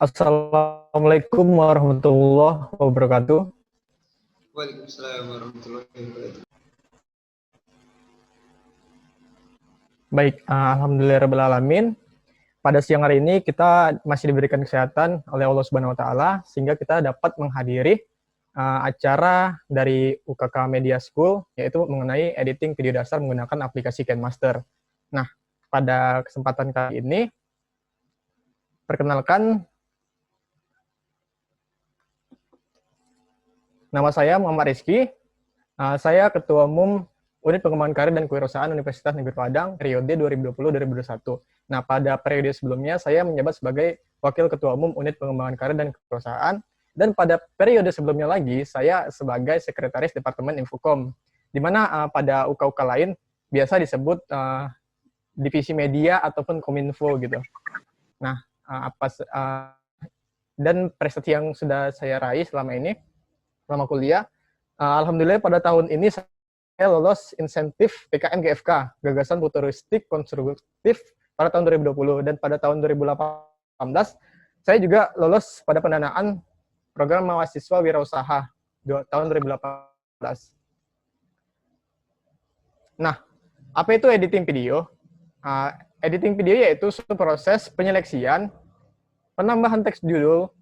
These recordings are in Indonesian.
Assalamualaikum warahmatullahi wabarakatuh. Waalaikumsalam warahmatullahi wabarakatuh. Baik, alhamdulillahirrahmanirrahim. Pada siang hari ini kita masih diberikan kesehatan oleh Allah Subhanahu wa taala sehingga kita dapat menghadiri acara dari UKK Media School yaitu mengenai editing video dasar menggunakan aplikasi KineMaster. Nah, pada kesempatan kali ini perkenalkan, nama saya Muhammad Rizky. Saya Ketua Umum Unit Pengembangan Karir dan Kewirausahaan Universitas Negeri Padang periode 2020-2021. Nah, pada periode sebelumnya saya menjabat sebagai Wakil Ketua Umum Unit Pengembangan Karir dan Kewirausahaan, dan pada periode sebelumnya lagi saya sebagai Sekretaris Departemen Infokom, di mana pada UK lain biasa disebut Divisi Media ataupun Kominfo gitu. Nah, dan prestasi yang sudah saya raih selama ini, selama kuliah, alhamdulillah pada tahun ini saya lolos insentif PKM GFK, Gagasan Futuristik Konstruktif pada tahun 2020, dan pada tahun 2018 saya juga lolos pada pendanaan program mahasiswa wirausaha tahun 2018. Nah, apa itu editing video? Editing video yaitu suatu proses penyeleksian, penambahan teks judul,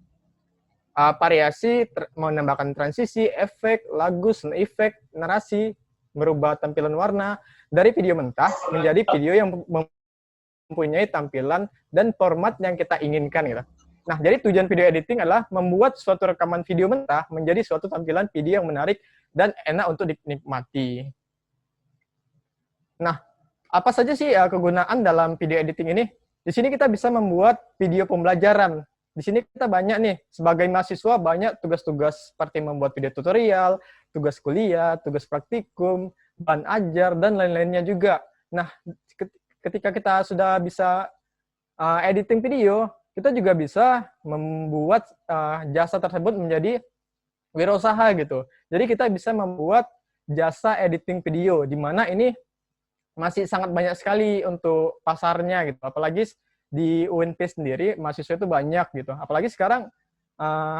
variasi, menambahkan transisi, efek, lagu, sound effect, narasi, merubah tampilan warna dari video mentah menjadi video yang mempunyai tampilan dan format yang kita inginkan gitu. Nah, jadi tujuan video editing adalah membuat suatu rekaman video mentah menjadi suatu tampilan video yang menarik dan enak untuk dinikmati. Nah, apa saja sih kegunaan dalam video editing ini? Di sini kita bisa membuat video pembelajaran. Di sini kita banyak nih, sebagai mahasiswa banyak tugas-tugas seperti membuat video tutorial, tugas kuliah, tugas praktikum, bahan ajar, dan lain-lainnya juga. Nah, ketika kita sudah bisa editing video, kita juga bisa membuat jasa tersebut menjadi wirausaha gitu. Jadi kita bisa membuat jasa editing video, di mana ini masih sangat banyak sekali untuk pasarnya gitu. Apalagi di UNP sendiri mahasiswa itu banyak gitu. Apalagi sekarang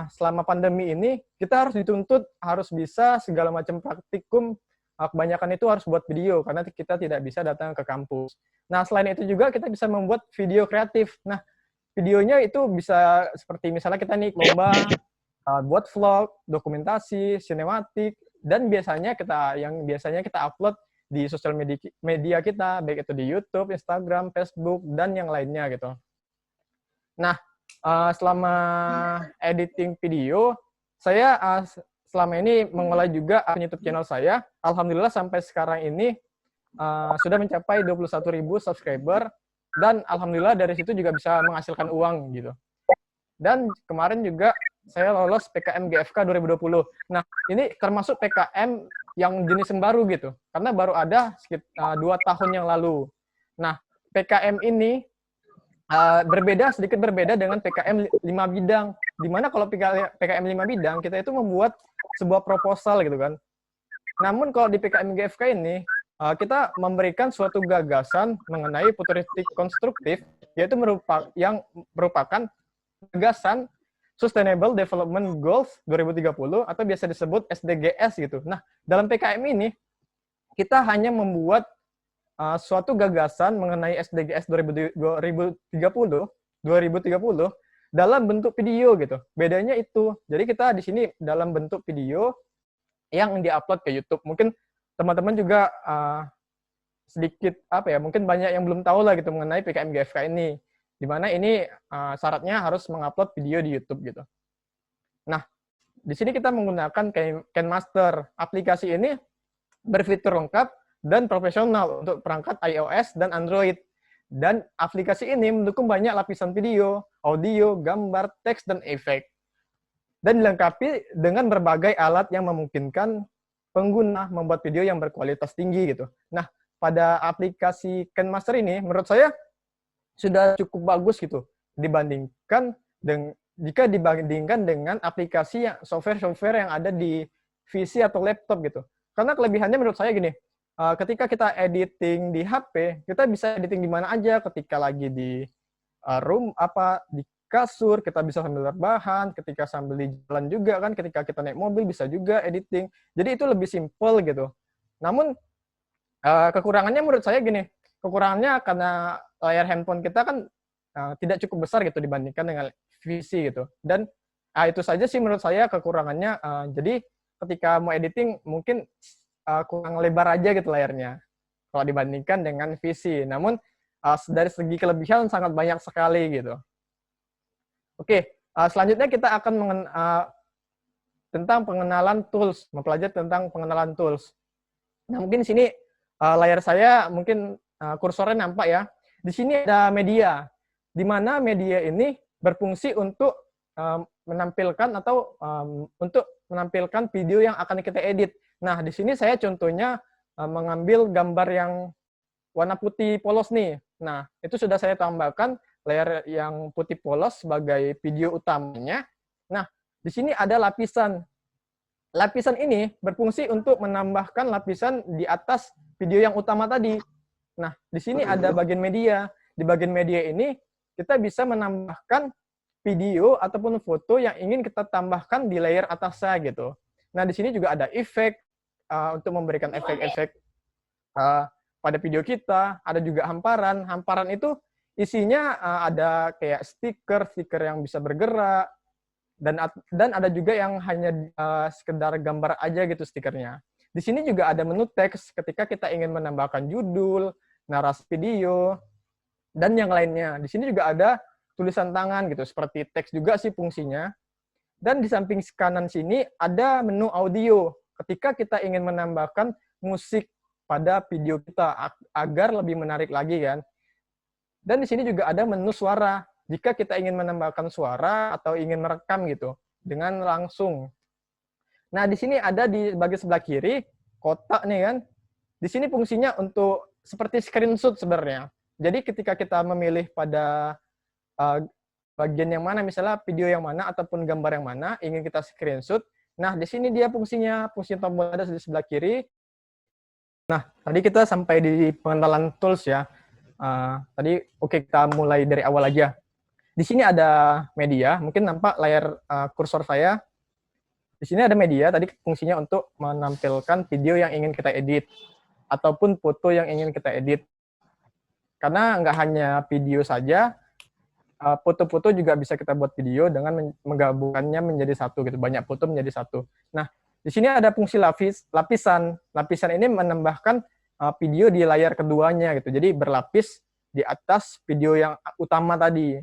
selama pandemi ini kita harus dituntut harus bisa segala macam praktikum, kebanyakan itu harus buat video karena kita tidak bisa datang ke kampus. Nah, selain itu juga kita bisa membuat video kreatif. Nah, videonya itu bisa seperti misalnya kita nih lomba buat vlog, dokumentasi, sinematik, dan biasanya kita upload di sosial media kita, baik itu di YouTube, Instagram, Facebook, dan yang lainnya gitu. Nah, selama editing video, saya selama ini mengolah juga YouTube channel saya. Alhamdulillah sampai sekarang ini sudah mencapai 21.000 subscriber, dan alhamdulillah dari situ juga bisa menghasilkan uang gitu. Dan kemarin juga saya lolos PKM GFK 2020. Nah, ini termasuk PKM yang jenis yang baru gitu, karena baru ada sekitar 2 tahun yang lalu. Nah, PKM ini sedikit berbeda dengan PKM 5 bidang, di mana kalau PKM 5 bidang, kita itu membuat sebuah proposal gitu kan. Namun kalau di PKM GFK ini, kita memberikan suatu gagasan mengenai futuristik konstruktif, yaitu yang merupakan gagasan Sustainable Development Goals 2030 atau biasa disebut SDGs gitu. Nah, dalam PKM ini kita hanya membuat suatu gagasan mengenai SDGs 2030 dalam bentuk video gitu. Bedanya itu. Jadi kita di sini dalam bentuk video yang diupload ke YouTube. Mungkin teman-teman juga sedikit mungkin banyak yang belum tahu lah gitu mengenai PKM GFK ini. Di mana ini syaratnya harus mengupload video di YouTube gitu. Nah, di sini kita menggunakan KineMaster. Aplikasi ini berfitur lengkap dan profesional untuk perangkat iOS dan Android. Dan aplikasi ini mendukung banyak lapisan video, audio, gambar, teks, dan efek. Dan dilengkapi dengan berbagai alat yang memungkinkan pengguna membuat video yang berkualitas tinggi gitu. Nah, pada aplikasi KineMaster ini menurut saya sudah cukup bagus gitu jika dibandingkan dengan aplikasi software yang ada di PC atau laptop gitu. Karena kelebihannya menurut saya gini, ketika kita editing di HP, kita bisa editing di mana aja, ketika lagi di di kasur, kita bisa sambil rebahan, ketika sambil di jalan juga kan, ketika kita naik mobil bisa juga editing. Jadi itu lebih simple gitu. Namun kekurangannya menurut saya gini, kekurangannya karena layar handphone kita kan tidak cukup besar gitu dibandingkan dengan VC gitu. Dan itu saja sih menurut saya kekurangannya. Jadi ketika mau editing mungkin kurang lebar aja gitu layarnya kalau dibandingkan dengan VC. Namun dari segi kelebihan sangat banyak sekali gitu. Oke, selanjutnya kita akan tentang pengenalan tools, mempelajari tentang pengenalan tools. Nah, mungkin di sini layar saya mungkin kursornya nampak ya. Di sini ada media, di mana media ini berfungsi untuk menampilkan atau untuk menampilkan video yang akan kita edit. Nah, di sini saya contohnya mengambil gambar yang warna putih polos nih. Nah, itu sudah saya tambahkan layar yang putih polos sebagai video utamanya. Nah, di sini ada lapisan. Lapisan ini berfungsi untuk menambahkan lapisan di atas video yang utama tadi. Nah, di sini ada bagian media. Di bagian media ini, kita bisa menambahkan video ataupun foto yang ingin kita tambahkan di layer atasnya gitu. Nah, di sini juga ada efek untuk memberikan efek-efek pada video kita. Ada juga hamparan. Hamparan itu isinya ada kayak stiker yang bisa bergerak, dan ada juga yang hanya sekedar gambar aja gitu stikernya. Di sini juga ada menu teks ketika kita ingin menambahkan judul, narasi video, dan yang lainnya. Di sini juga ada tulisan tangan gitu, seperti teks juga sih fungsinya. Dan di samping kanan sini ada menu audio ketika kita ingin menambahkan musik pada video kita agar lebih menarik lagi kan. Dan di sini juga ada menu suara jika kita ingin menambahkan suara atau ingin merekam gitu dengan langsung. Nah, di sini ada di bagian sebelah kiri kotak nih kan. Di sini fungsinya untuk seperti screenshot sebenarnya. Jadi ketika kita memilih pada bagian yang mana, misalnya video yang mana ataupun gambar yang mana ingin kita screenshot. Nah, di sini dia fungsinya, fungsi tombol ada di sebelah kiri. Nah, tadi kita sampai di pengenalan tools ya. Tadi kita mulai dari awal aja. Di sini ada media, mungkin nampak layar kursor saya. Di sini ada media, tadi fungsinya untuk menampilkan video yang ingin kita edit, ataupun foto yang ingin kita edit. Karena nggak hanya video saja, foto-foto juga bisa kita buat video dengan menggabungkannya menjadi satu, gitu. Banyak foto menjadi satu. Nah, di sini ada fungsi lapisan. Lapisan ini menambahkan video di layar keduanya, gitu. Jadi berlapis di atas video yang utama tadi.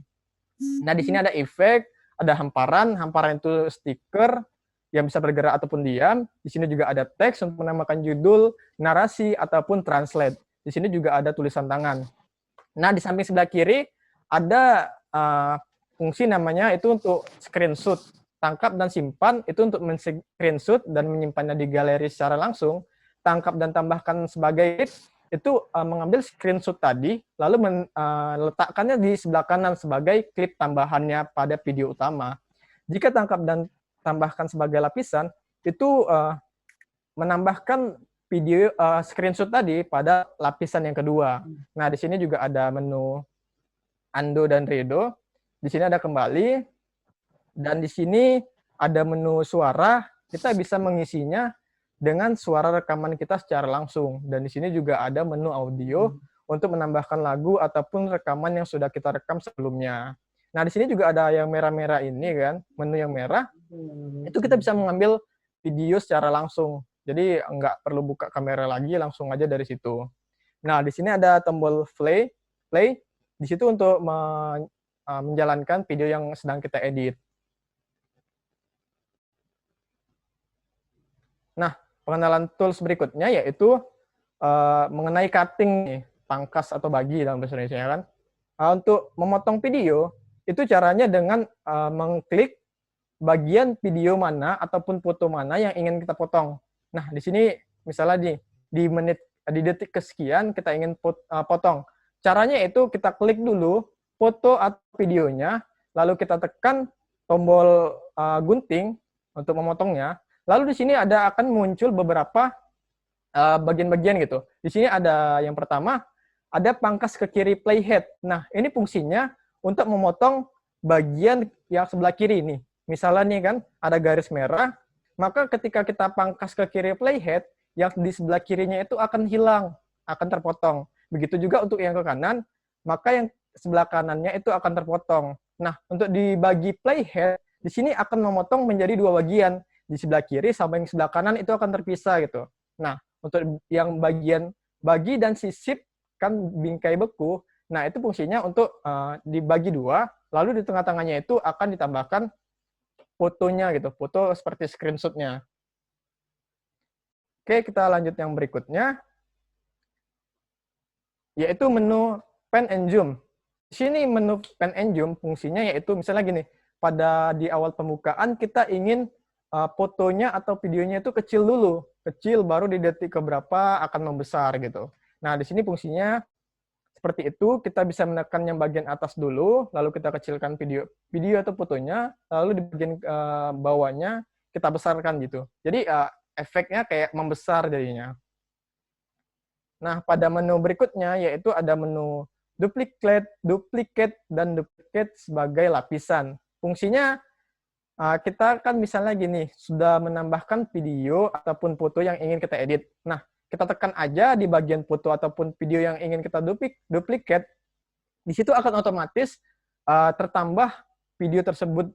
Nah, di sini ada efek, ada hamparan. Hamparan itu stiker yang bisa bergerak ataupun diam. Di sini juga ada teks untuk menambahkan judul, narasi, ataupun translate. Di sini juga ada tulisan tangan. Nah, di samping sebelah kiri ada fungsi namanya itu untuk screenshot. Tangkap dan simpan itu untuk men-screenshot dan menyimpannya di galeri secara langsung. Tangkap dan tambahkan sebagai itu mengambil screenshot tadi, lalu meletakkannya di sebelah kanan sebagai klip tambahannya pada video utama. Jika tangkap dan tambahkan sebagai lapisan, itu menambahkan video screenshot tadi pada lapisan yang kedua. Nah, di sini juga ada menu undo dan redo. Di sini ada kembali, dan di sini ada menu suara. Kita bisa mengisinya dengan suara rekaman kita secara langsung. Dan di sini juga ada menu audio untuk menambahkan lagu ataupun rekaman yang sudah kita rekam sebelumnya. Nah, di sini juga ada yang merah-merah ini kan, menu yang merah. Itu kita bisa mengambil video secara langsung. Jadi nggak perlu buka kamera lagi, langsung aja dari situ. Nah, di sini ada tombol play. Di situ untuk menjalankan video yang sedang kita edit. Nah, pengenalan tools berikutnya yaitu mengenai cutting nih, pangkas atau bagi dalam bahasa Indonesia kan. Untuk memotong video itu caranya dengan mengklik bagian video mana ataupun foto mana yang ingin kita potong. Nah, di sini misalnya di detik kesekian kita ingin potong. Caranya itu kita klik dulu foto atau videonya, lalu kita tekan tombol gunting untuk memotongnya. Lalu di sini akan muncul beberapa bagian-bagian gitu. Di sini ada yang pertama, ada pangkas ke kiri playhead. Nah, ini fungsinya untuk memotong bagian yang sebelah kiri nih. Misalnya nih kan ada garis merah, maka ketika kita pangkas ke kiri playhead, yang di sebelah kirinya itu akan hilang, akan terpotong. Begitu juga untuk yang ke kanan, maka yang sebelah kanannya itu akan terpotong. Nah, untuk dibagi playhead, di sini akan memotong menjadi dua bagian. Di sebelah kiri sama yang sebelah kanan itu akan terpisah gitu. Nah, untuk yang bagian bagi dan sisip kan bingkai beku, nah itu fungsinya untuk dibagi dua, lalu di tengah-tengahnya itu akan ditambahkan fotonya gitu, foto seperti screenshot-nya. Oke, kita lanjut yang berikutnya, yaitu menu Pan and Zoom. Di sini menu Pan and Zoom fungsinya yaitu misalnya gini, pada di awal pembukaan kita ingin fotonya atau videonya itu kecil dulu, kecil baru di detik keberapa akan membesar gitu. Nah, di sini fungsinya seperti itu, kita bisa menekan yang bagian atas dulu, lalu kita kecilkan video atau fotonya, lalu di bagian bawahnya kita besarkan gitu. Jadi efeknya kayak membesar jadinya. Nah, pada menu berikutnya yaitu ada menu duplicate dan duplicate sebagai lapisan. Fungsinya kita kan misalnya gini, sudah menambahkan video ataupun foto yang ingin kita edit. Nah, kita tekan aja di bagian foto ataupun video yang ingin kita duplicate, di situ akan otomatis tertambah video tersebut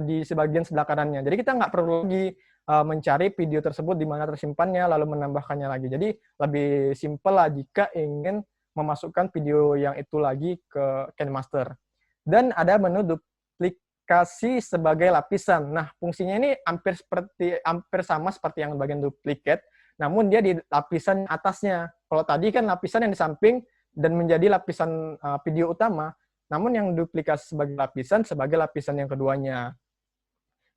di sebagian sebelah kanannya. Jadi kita nggak perlu lagi mencari video tersebut di mana tersimpannya, lalu menambahkannya lagi. Jadi lebih simpel lah jika ingin memasukkan video yang itu lagi ke KineMaster. Dan ada menu duplikasi sebagai lapisan. Nah, fungsinya ini hampir sama seperti yang bagian duplicate, namun dia di lapisan atasnya. Kalau tadi kan lapisan yang di samping dan menjadi lapisan video utama, namun yang duplikasi sebagai lapisan yang keduanya.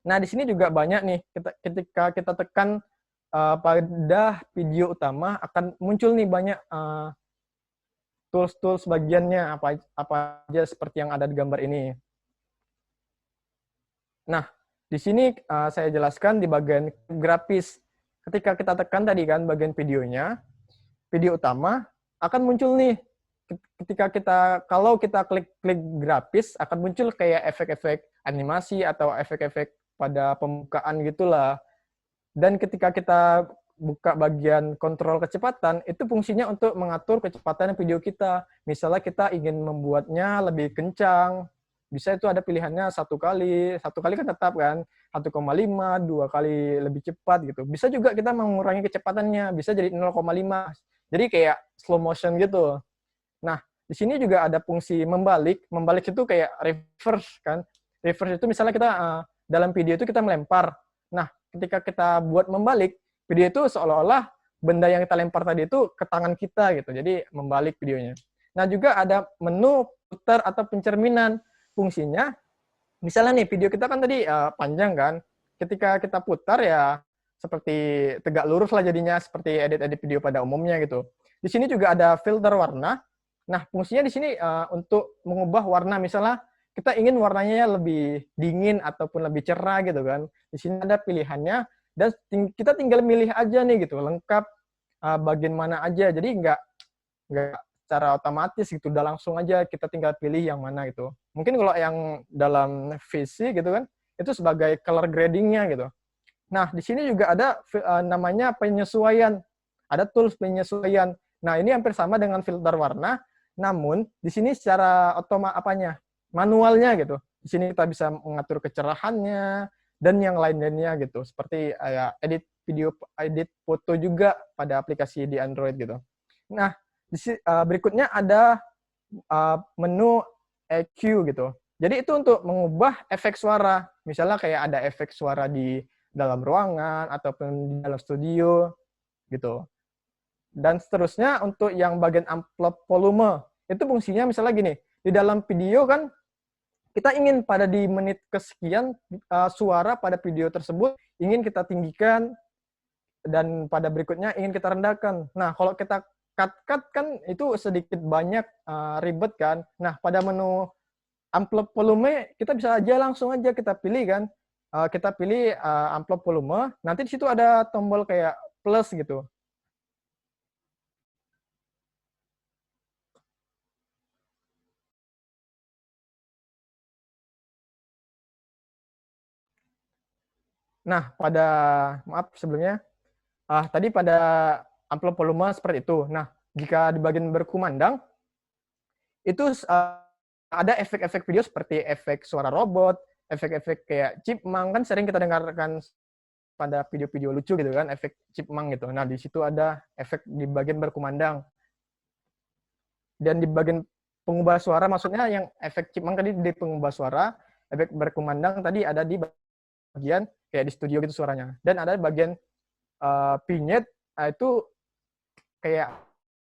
Nah, di sini juga banyak nih, ketika kita tekan pada video utama, akan muncul nih banyak tools-tools bagiannya, apa aja seperti yang ada di gambar ini. Nah, di sini saya jelaskan di bagian grafis. Ketika kita tekan tadi kan bagian videonya, video utama, akan muncul nih, kalau kita klik grafis, akan muncul kayak efek-efek animasi atau efek-efek pada pembukaan gitulah. Dan ketika kita buka bagian kontrol kecepatan, itu fungsinya untuk mengatur kecepatan video kita. Misalnya kita ingin membuatnya lebih kencang, bisa itu ada pilihannya satu kali kan tetap kan, 1,5, 2 kali lebih cepat gitu. Bisa juga kita mengurangi kecepatannya, bisa jadi 0,5. Jadi kayak slow motion gitu. Nah, di sini juga ada fungsi membalik. Membalik itu kayak reverse kan. Reverse itu misalnya kita dalam video itu kita melempar. Nah, ketika kita buat membalik, video itu seolah-olah benda yang kita lempar tadi itu ke tangan kita gitu. Jadi membalik videonya. Nah, juga ada menu putar atau pencerminan. Fungsinya, misalnya nih video kita kan tadi panjang kan. Ketika kita putar ya seperti tegak lurus lah jadinya, seperti edit-edit video pada umumnya gitu. Di sini juga ada filter warna. Nah, fungsinya di sini untuk mengubah warna, misalnya kita ingin warnanya lebih dingin ataupun lebih cerah gitu kan. Di sini ada pilihannya dan kita tinggal milih aja nih gitu, lengkap bagian mana aja. Jadi nggak secara otomatis gitu, udah langsung aja kita tinggal pilih yang mana gitu. Mungkin kalau yang dalam VC gitu kan, itu sebagai color grading-nya gitu. Nah, di sini juga ada namanya penyesuaian. Ada tools penyesuaian. Nah, ini hampir sama dengan filter warna, namun di sini secara manualnya gitu. Di sini kita bisa mengatur kecerahannya dan yang lain-lainnya gitu. Seperti edit video, edit foto juga pada aplikasi di Android gitu. Nah, berikutnya ada menu EQ gitu. Jadi itu untuk mengubah efek suara. Misalnya kayak ada efek suara di dalam ruangan ataupun di dalam studio gitu. Dan seterusnya untuk yang bagian amplop volume, itu fungsinya misalnya gini, di dalam video kan kita ingin pada di menit kesekian suara pada video tersebut ingin kita tinggikan dan pada berikutnya ingin kita rendahkan. Nah, kalau kita cut kan itu sedikit banyak ribet kan. Nah, pada menu amplop volume kita bisa aja langsung aja kita pilih kan. Kita pilih amplop volume, nanti di situ ada tombol kayak plus gitu. Nah, maaf sebelumnya, tadi pada amplop volume seperti itu. Nah, jika di bagian berkumandang, itu ada efek-efek video seperti efek suara robot, efek-efek kayak chipmunk, kan sering kita dengarkan pada video-video lucu gitu kan, efek chipmunk gitu. Nah, di situ ada efek di bagian berkumandang. Dan di bagian pengubah suara, maksudnya yang efek chipmunk tadi di pengubah suara, efek berkumandang tadi ada di bagian kayak di studio gitu suaranya. Dan ada bagian vignette, itu kayak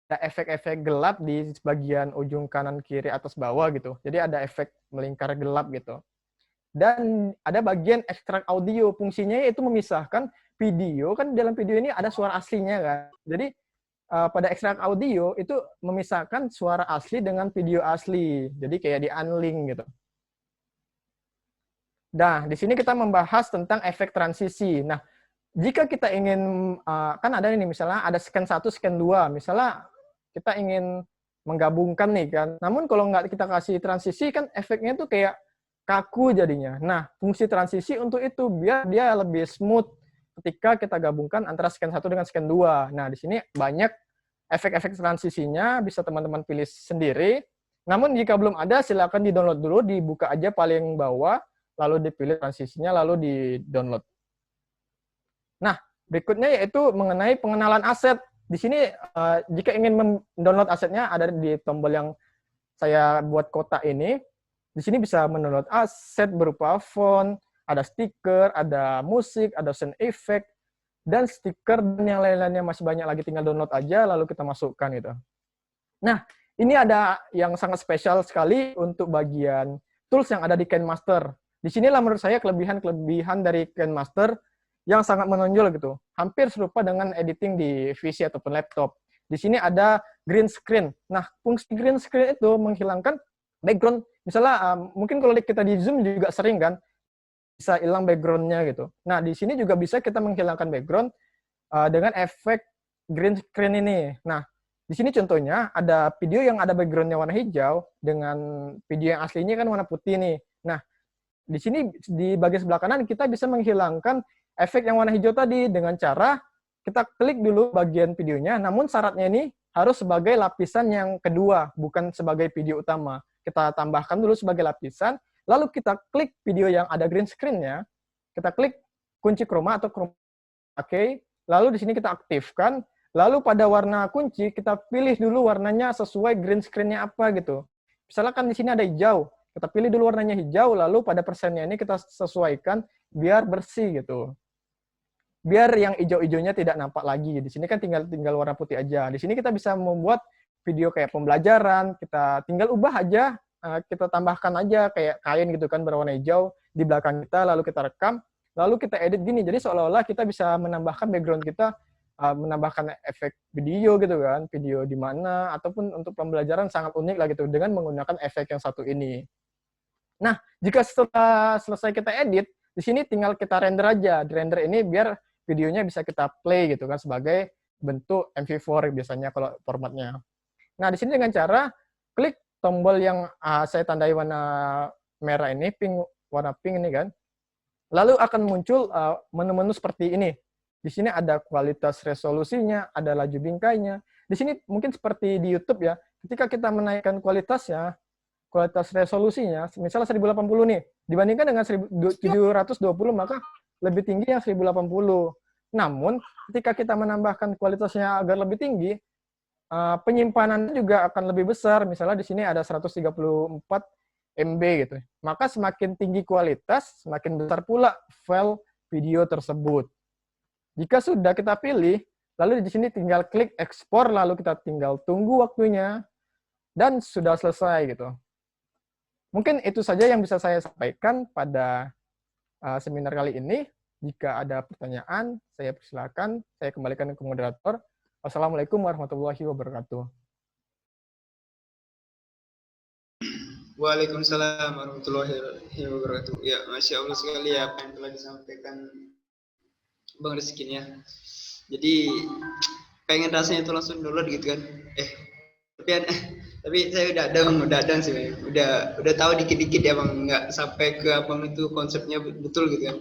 ada efek-efek gelap di bagian ujung kanan kiri atas bawah gitu. Jadi ada efek melingkar gelap gitu. Dan ada bagian ekstrak audio, fungsinya itu memisahkan video, kan dalam video ini ada suara aslinya kan. Jadi pada ekstrak audio itu memisahkan suara asli dengan video asli. Jadi kayak di unlink gitu. Nah, di sini kita membahas tentang efek transisi. Nah, jika kita ingin, kan ada ini misalnya ada scan 1, scan 2. Misalnya kita ingin menggabungkan nih kan. Namun kalau nggak kita kasih transisi kan efeknya tuh kayak kaku jadinya. Nah, fungsi transisi untuk itu biar dia lebih smooth ketika kita gabungkan antara scan 1 dengan scan 2. Nah, di sini banyak efek-efek transisinya, bisa teman-teman pilih sendiri. Namun jika belum ada, silakan di-download dulu, dibuka aja paling bawah, lalu dipilih transisinya, lalu di-download. Nah, berikutnya yaitu mengenai pengenalan aset. Di sini jika ingin mendownload asetnya ada di tombol yang saya buat kotak ini. Di sini bisa mendownload aset berupa font, ada stiker, ada musik, ada sound effect, dan stiker dan yang lain-lainnya masih banyak lagi, tinggal download aja lalu kita masukkan gitu. Nah, ini ada yang sangat spesial sekali untuk bagian tools yang ada di KineMaster. Di sinilah menurut saya kelebihan dari KineMaster yang sangat menonjol gitu. Hampir serupa dengan editing di PC ataupun laptop. Di sini ada green screen. Nah, fungsi green screen itu menghilangkan background. Misalnya mungkin kalau kita di Zoom juga sering kan bisa hilang background-nya gitu. Nah, di sini juga bisa kita menghilangkan background dengan efek green screen ini. Nah, di sini contohnya ada video yang ada background-nya warna hijau dengan video yang aslinya kan warna putih nih. Nah, di sini di bagian sebelah kanan kita bisa menghilangkan efek yang warna hijau tadi dengan cara kita klik dulu bagian videonya, namun syaratnya ini harus sebagai lapisan yang kedua, bukan sebagai video utama. Kita tambahkan dulu sebagai lapisan, lalu kita klik video yang ada green screen-nya, kita klik kunci chroma atau chroma key, lalu di sini kita aktifkan, lalu pada warna kunci kita pilih dulu warnanya sesuai green screen-nya apa gitu. Misalkan di sini ada hijau, kita pilih dulu warnanya hijau, lalu pada persennya ini kita sesuaikan biar bersih gitu. Biar yang hijau-hijaunya tidak nampak lagi. Di sini kan tinggal warna putih aja. Di sini kita bisa membuat video kayak pembelajaran, kita tinggal ubah aja, kita tambahkan aja kayak kain gitu kan berwarna hijau di belakang kita, lalu kita rekam, lalu kita edit gini. Jadi seolah-olah kita bisa menambahkan background kita, menambahkan efek video gitu kan, video di mana, ataupun untuk pembelajaran sangat unik lah gitu, dengan menggunakan efek yang satu ini. Nah, jika setelah selesai kita edit, di sini tinggal kita render aja. Di render ini biar videonya bisa kita play gitu kan, sebagai bentuk MP4 biasanya kalau formatnya. Nah, di sini dengan cara klik tombol yang saya tandai warna merah ini, warna pink ini kan. Lalu akan muncul menu-menu seperti ini. Di sini ada kualitas resolusinya, ada laju bingkainya. Di sini mungkin seperti di YouTube ya, ketika kita menaikkan kualitas resolusinya, misalnya 1080 nih, dibandingkan dengan 720, maka lebih tinggi yang 1080. Namun, ketika kita menambahkan kualitasnya agar lebih tinggi, penyimpanan juga akan lebih besar. Misalnya di sini ada 134 MB gitu. Maka semakin tinggi kualitas, semakin besar pula file video tersebut. Jika sudah kita pilih, lalu di sini tinggal klik ekspor, lalu kita tinggal tunggu waktunya, dan sudah selesai gitu. Mungkin itu saja yang bisa saya sampaikan pada seminar kali ini. Jika ada pertanyaan, saya persilakan. Saya kembalikan ke moderator. Wassalamualaikum warahmatullahi wabarakatuh. Waalaikumsalam warahmatullahi wabarakatuh. Ya, Masya Allah sekali ya apa yang telah disampaikan Bang Rizky ya. Jadi pengen rasanya itu langsung download gitu kan. Tapi saya udah ada sih Bang. Udah tahu dikit-dikit ya Bang, nggak sampai ke Abang itu konsepnya betul gitu kan.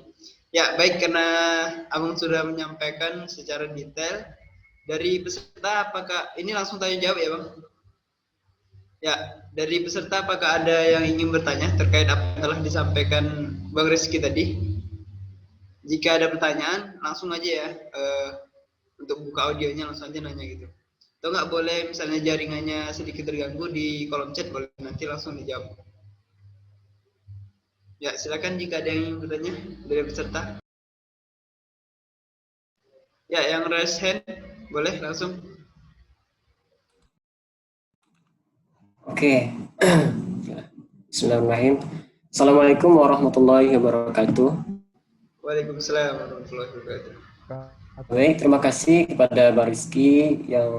Ya, baik, karena Abang sudah menyampaikan secara detail dari peserta, apakah ini langsung tanya jawab ya, Bang? Ya, dari peserta apakah ada yang ingin bertanya terkait apa yang telah disampaikan Bang Rizky tadi? Jika ada pertanyaan, langsung aja ya, untuk buka audionya langsung aja nanya gitu. Atau nggak boleh misalnya jaringannya sedikit terganggu di kolom chat, boleh nanti langsung dijawab. Ya, silakan jika ada yang ingin bertanya dari peserta. Ya, yang raise hand boleh langsung. Oke. Bismillahirrahmanirrahim. Assalamualaikum warahmatullahi wabarakatuh. Waalaikumsalam warahmatullahi wabarakatuh. Baik, terima kasih kepada Bang Rizky yang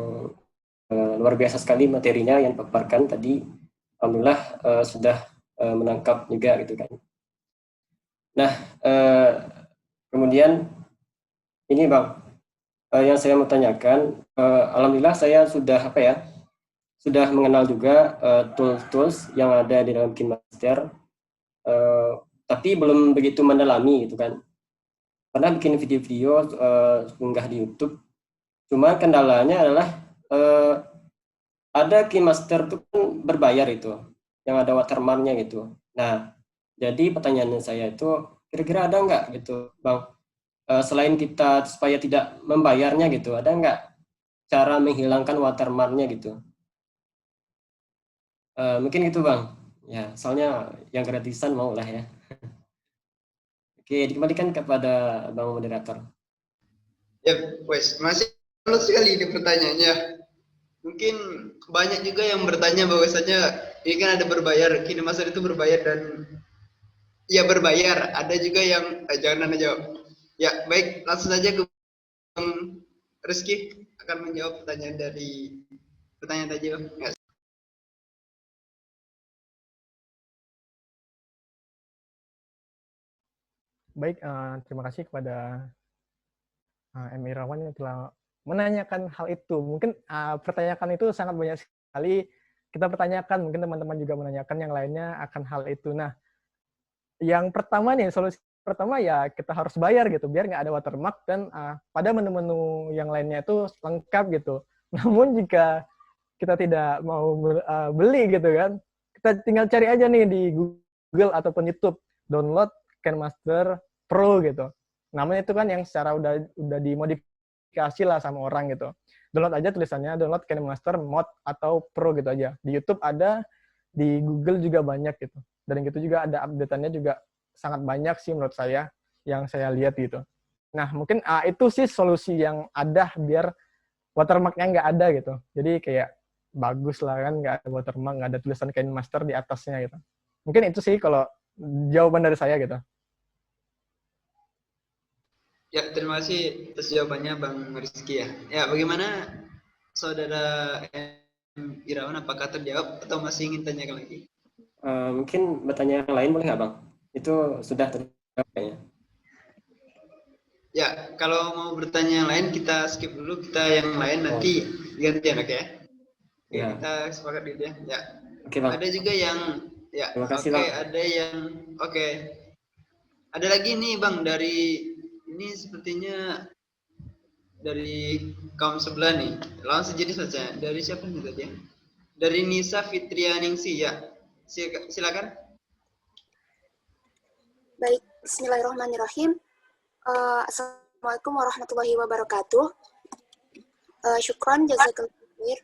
luar biasa sekali materinya yang paparkan tadi. Alhamdulillah sudah menangkap juga gitu kan. Nah, kemudian ini Bang, yang saya mau tanyakan, alhamdulillah saya sudah sudah mengenal juga tools-tools yang ada di dalam KineMaster, tapi belum begitu mendalami gitu kan. Pernah bikin video-video unggah di YouTube, cuma kendalanya adalah ada KineMaster itu kan berbayar itu, yang ada watermarknya gitu. Nah, jadi pertanyaan saya itu kira-kira ada nggak gitu, Bang? Selain kita supaya tidak membayarnya gitu, ada nggak cara menghilangkan watermarknya gitu? Mungkin gitu, Bang. Ya, soalnya yang gratisan mau lah ya. Oke, dikembalikan kepada Bang Moderator. Ya, wes, masih halus sekali ini pertanyaannya. Mungkin banyak juga yang bertanya bahwasanya ini kan ada berbayar, KineMaster itu berbayar dan ya berbayar. Ada juga yang jangan anda jawab. Ya, baik, langsung saja ke Bang Rizky akan menjawab pertanyaan dari pertanyaan tadi, Bang. Ya. Baik, terima kasih kepada M. Irawan yang telah menanyakan hal itu. Mungkin pertanyaan itu sangat banyak sekali kita pertanyakan, mungkin teman-teman juga menanyakan yang lainnya akan hal itu. Nah, yang pertama nih, solusi pertama ya kita harus bayar gitu, biar nggak ada watermark dan pada menu-menu yang lainnya itu lengkap gitu. Namun jika kita tidak mau beli gitu kan, kita tinggal cari aja nih di Google ataupun YouTube, download KineMaster Pro gitu. Namanya itu kan yang secara udah dimodifikasi lah sama orang gitu. Download aja tulisannya, download KineMaster Mod atau Pro gitu aja. Di YouTube ada, di Google juga banyak gitu. Dan gitu juga ada update-annya juga sangat banyak sih menurut saya yang saya lihat gitu. Nah, mungkin itu sih solusi yang ada biar watermark-nya nggak ada gitu. Jadi kayak bagus lah kan, nggak ada watermark, nggak ada tulisan KineMaster di atasnya gitu. Mungkin itu sih kalau jawaban dari saya gitu. Ya, terima kasih atas jawabannya Bang Rizky ya. Ya, bagaimana Saudara M. Irawan, apakah terjawab atau masih ingin tanyakan lagi? Mungkin bertanya yang lain boleh nggak, Bang? Itu sudah terjawab kayaknya. Ya, kalau mau bertanya yang lain kita skip dulu, kita yang lain nanti gantian, oke? Oke, Ya. kita sepakat gitu ya. Ya. Oke, Bang. Ada juga yang ya, Terima kasih, oke, Bang. ada yang oke. Ada lagi nih Bang dari ini sepertinya dari kaum sebelah nih. Langsung jadi saja. Dari siapa nih tadi ya? Dari Nisa Fitrianingsi ya. Silakan. Baik, bismillahirrahmanirrahim. Assalamualaikum warahmatullahi wabarakatuh. Syukron, jazakallahu khair.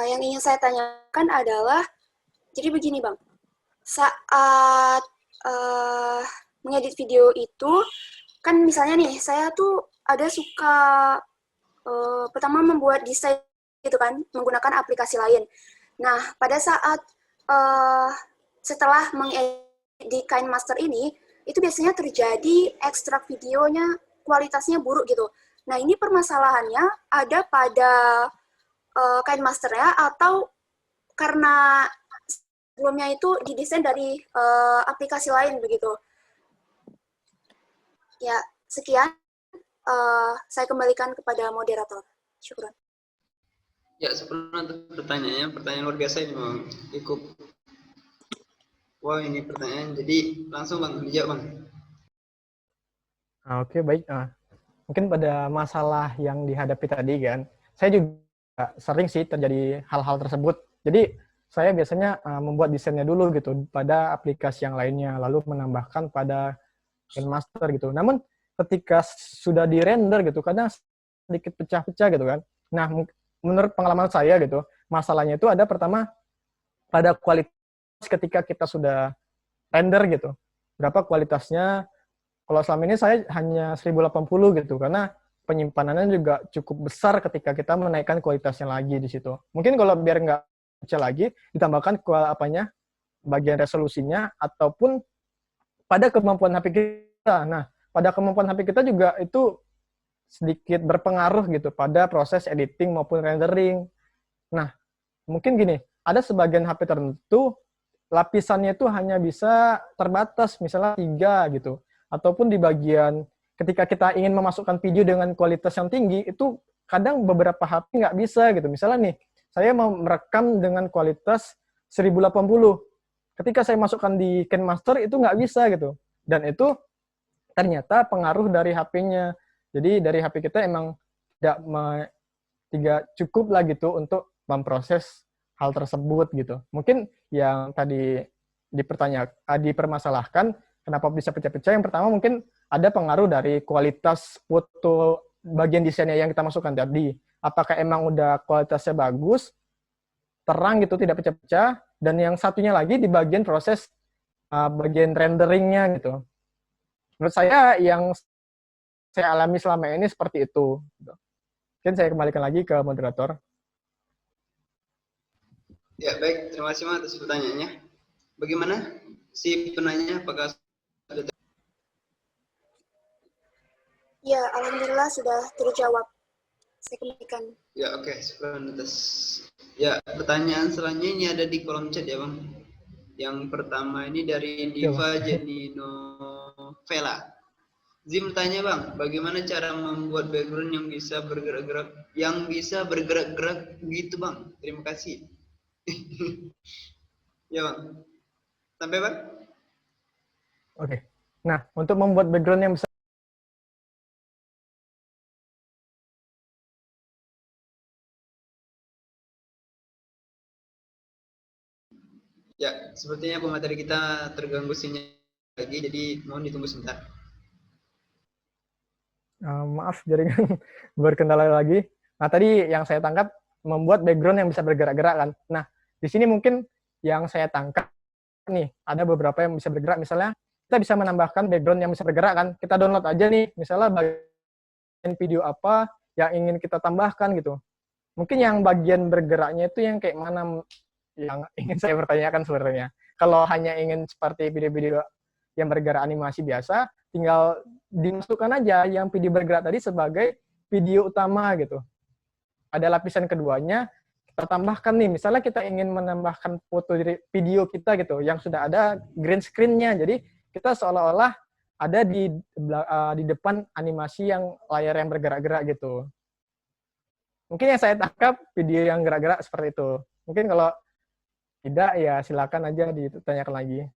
Yang ingin saya tanyakan adalah, jadi begini Bang, saat mengedit video itu, kan misalnya nih, saya tuh ada suka pertama membuat desain gitu kan, menggunakan aplikasi lain. Nah, pada saat setelah mengedit di KineMaster ini, itu biasanya terjadi ekstrak videonya kualitasnya buruk gitu. Nah, ini permasalahannya ada pada KineMaster-nya atau karena sebelumnya itu didesain dari aplikasi lain begitu. Ya, sekian. Saya kembalikan kepada moderator. Syukur. Ya, sempurna untuk pertanyaannya. Pertanyaan luar biasa ini Bang. Cukup. Wah, ini pertanyaan. Jadi langsung Bang, dijawab Bang. Oke, baik. Mungkin pada masalah yang dihadapi tadi kan, saya juga sering sih terjadi hal-hal tersebut. Jadi saya biasanya membuat desainnya dulu gitu pada aplikasi yang lainnya, lalu menambahkan pada KineMaster gitu. Namun ketika sudah di-render gitu, kadang sedikit pecah-pecah gitu kan. Nah, menurut pengalaman saya gitu, masalahnya itu ada pertama pada kualitas ketika kita sudah render gitu. Berapa kualitasnya? Kalau selama ini saya hanya 1080 gitu, karena penyimpanannya juga cukup besar ketika kita menaikkan kualitasnya lagi di situ. Mungkin kalau biar nggak pecah lagi, ditambahkan bagian resolusinya, ataupun pada kemampuan HP kita. Nah, pada kemampuan HP kita juga itu sedikit berpengaruh gitu pada proses editing maupun rendering. Nah, mungkin gini, ada sebagian HP tertentu lapisannya itu hanya bisa terbatas, misalnya 3 gitu. Ataupun di bagian ketika kita ingin memasukkan video dengan kualitas yang tinggi, itu kadang beberapa HP nggak bisa gitu. Misalnya nih, saya mau merekam dengan kualitas 1080. Ketika saya masukkan di KineMaster, itu nggak bisa gitu. Dan itu ternyata pengaruh dari HP-nya. Jadi dari HP kita emang tidak cukup lah gitu untuk memproses hal tersebut gitu. Mungkin yang tadi dipermasalahkan kenapa bisa pecah-pecah, yang pertama mungkin ada pengaruh dari kualitas foto bagian desainnya yang kita masukkan tadi. Apakah emang udah kualitasnya bagus, terang gitu, tidak pecah-pecah, dan yang satunya lagi di bagian proses bagian renderingnya gitu. Menurut saya yang saya alami selama ini seperti itu. Mungkin saya kembalikan lagi ke moderator. Ya, baik. Terima kasih, Mas, atas pertanyaannya. Bagaimana si penanya? Apakah sudah Ya, alhamdulillah sudah terjawab. Saya kembalikan. ya, oke. Syukran atas. Ya, pertanyaan selanjutnya ini ada di kolom chat ya, Bang. Yang pertama ini dari Diva Janino Vela. Zim tanya, Bang, bagaimana cara membuat background yang bisa bergerak-gerak gitu, Bang? Terima kasih. Ya, Bang. Sampai, Bang? Oke. Nah, untuk membuat background yang bisa Ya, sepertinya pemateri kita terganggu sinyal lagi, jadi mohon ditunggu sebentar. Maaf, jaringan berkendala lagi. Nah, tadi yang saya tangkap membuat background yang bisa bergerak-gerak kan. Nah, di sini mungkin yang saya tangkap nih, ada beberapa yang bisa bergerak. Misalnya, kita bisa menambahkan background yang bisa bergerak kan. Kita download aja nih, misalnya bagian video apa yang ingin kita tambahkan gitu. Mungkin yang bagian bergeraknya itu yang kayak mana yang ingin saya pertanyakan sebenarnya. Kalau hanya ingin seperti video-video yang bergerak animasi biasa, tinggal dimasukkan aja yang video bergerak tadi sebagai video utama gitu. Ada lapisan keduanya, kita tambahkan nih, misalnya kita ingin menambahkan foto dari video kita gitu, yang sudah ada green screen-nya, jadi kita seolah-olah ada di depan animasi yang layar yang bergerak-gerak gitu. Mungkin yang saya tangkap video yang gerak-gerak seperti itu. Mungkin kalau tidak, ya silakan aja ditanyakan lagi.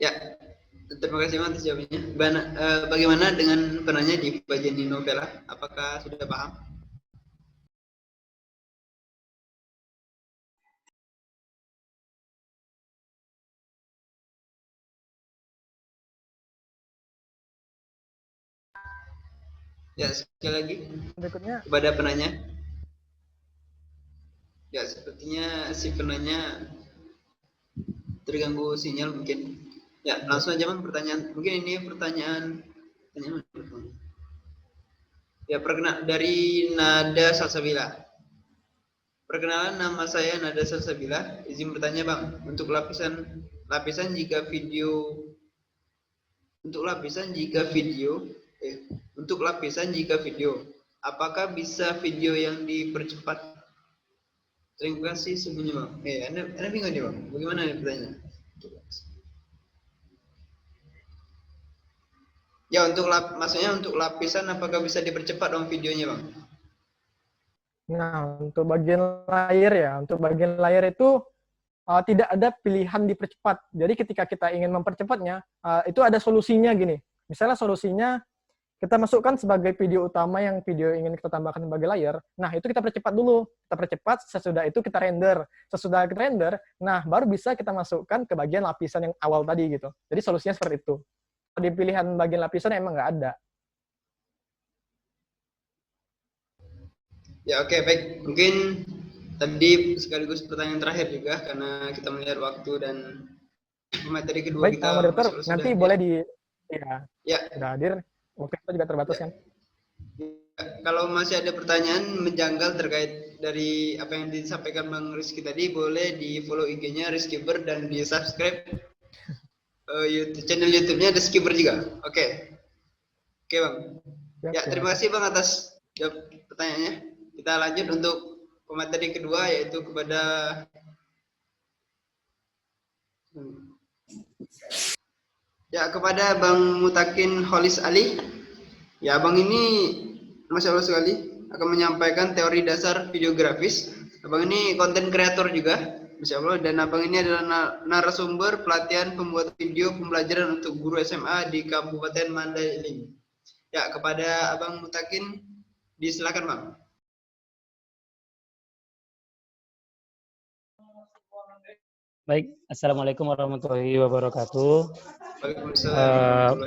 Ya, terima kasih, Mas, atas jawabannya. Bagaimana dengan penanya di bagian novela? Apakah sudah paham? Ya, sekali lagi Berikutnya, kepada penanya. Ya, sepertinya si penanya terganggu sinyal mungkin. Ya, langsung aja, Bang, pertanyaan. Mungkin ini pertanyaan ya, dari Nada Salsabila. Perkenalan, nama saya Nada Salsabila. Izin bertanya, Bang, untuk lapisan jika video apakah bisa video yang dipercepat? Terima kasih sebelumnya, Bang. Anda bingung nih, Bang. Bagaimana nih pertanyaan? Ya, maksudnya untuk lapisan apakah bisa dipercepat dong videonya, Bang? nah untuk bagian layar ya, untuk bagian layar itu tidak ada pilihan dipercepat. Jadi ketika kita ingin mempercepatnya, itu ada solusinya gini. Misalnya solusinya kita masukkan sebagai video utama yang video ingin kita tambahkan sebagai layar. Nah, itu kita percepat dulu. Kita percepat, sesudah itu kita render. Sesudah kita render, nah baru bisa kita masukkan ke bagian lapisan yang awal tadi gitu. Jadi solusinya seperti itu. Di pilihan bagian lapisan emang nggak ada. Ya, oke, baik. Mungkin tadi sekaligus pertanyaan terakhir juga karena kita melihat waktu dan materi kedua Baik, kita moderator, sudah nanti boleh di ya. sudah hadir. Waktu itu juga terbatas kan? Ya, kalau masih ada pertanyaan menjanggal terkait dari apa yang disampaikan Bang Rizky tadi, boleh di follow IG-nya Rizkyber dan di subscribe channel YouTube-nya Rizkyber juga. Oke, Bang. Ya, terima kasih Bang atas jawab pertanyaannya. Kita lanjut untuk pemateri kedua, yaitu kepada kepada Bang Mutakin Holis Ali. Ya, Abang ini Masya Allah sekali akan menyampaikan teori dasar videografis. Abang ini konten kreator juga, Masya Allah, dan Abang ini adalah narasumber pelatihan pembuat video pembelajaran untuk guru SMA di Kabupaten Mandailing. Ya, kepada Abang Mutakin, disilakan Bang. Baik, Assalamualaikum warahmatullahi wabarakatuh. Waalaikumsalam.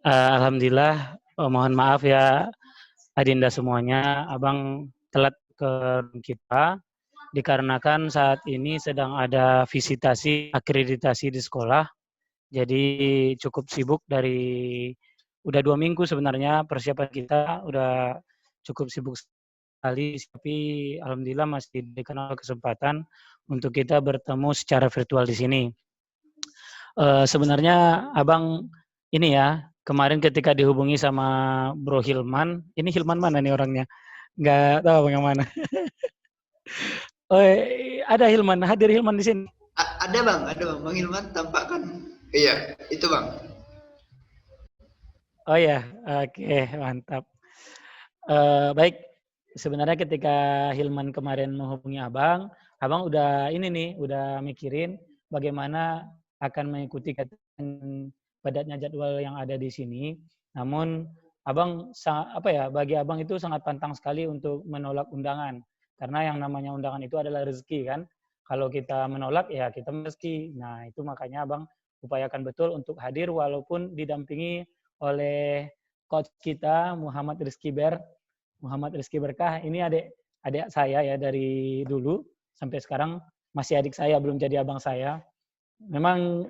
Alhamdulillah, mohon maaf ya Adinda semuanya, Abang telat ke kita dikarenakan saat ini sedang ada visitasi akreditasi di sekolah. Jadi cukup sibuk udah 2 minggu sebenarnya persiapan kita udah cukup sibuk sekali, tapi alhamdulillah masih diberikan kesempatan untuk kita bertemu secara virtual di sini. Sebenarnya Abang ini ya, kemarin ketika dihubungi sama Bro Hilman, ini Hilman mana nih orangnya? Nggak tahu Abang yang mana. Oh, ada Hilman, hadir Hilman di sini. Ada Bang, Bang Hilman tampakkan. Iya, itu Bang. Oh ya, oke, mantap. Baik, sebenarnya ketika Hilman kemarin menghubungi Abang udah udah mikirin bagaimana akan mengikuti padatnya jadwal yang ada di sini. Namun Abang bagi Abang itu sangat pantang sekali untuk menolak undangan. Karena yang namanya undangan itu adalah rezeki kan. Kalau kita menolak ya kita rezeki. Nah, itu makanya Abang upayakan betul untuk hadir walaupun didampingi oleh coach kita Muhammad Rizky Berkah. Ini adik saya ya dari dulu sampai sekarang masih adik saya, belum jadi abang saya. Memang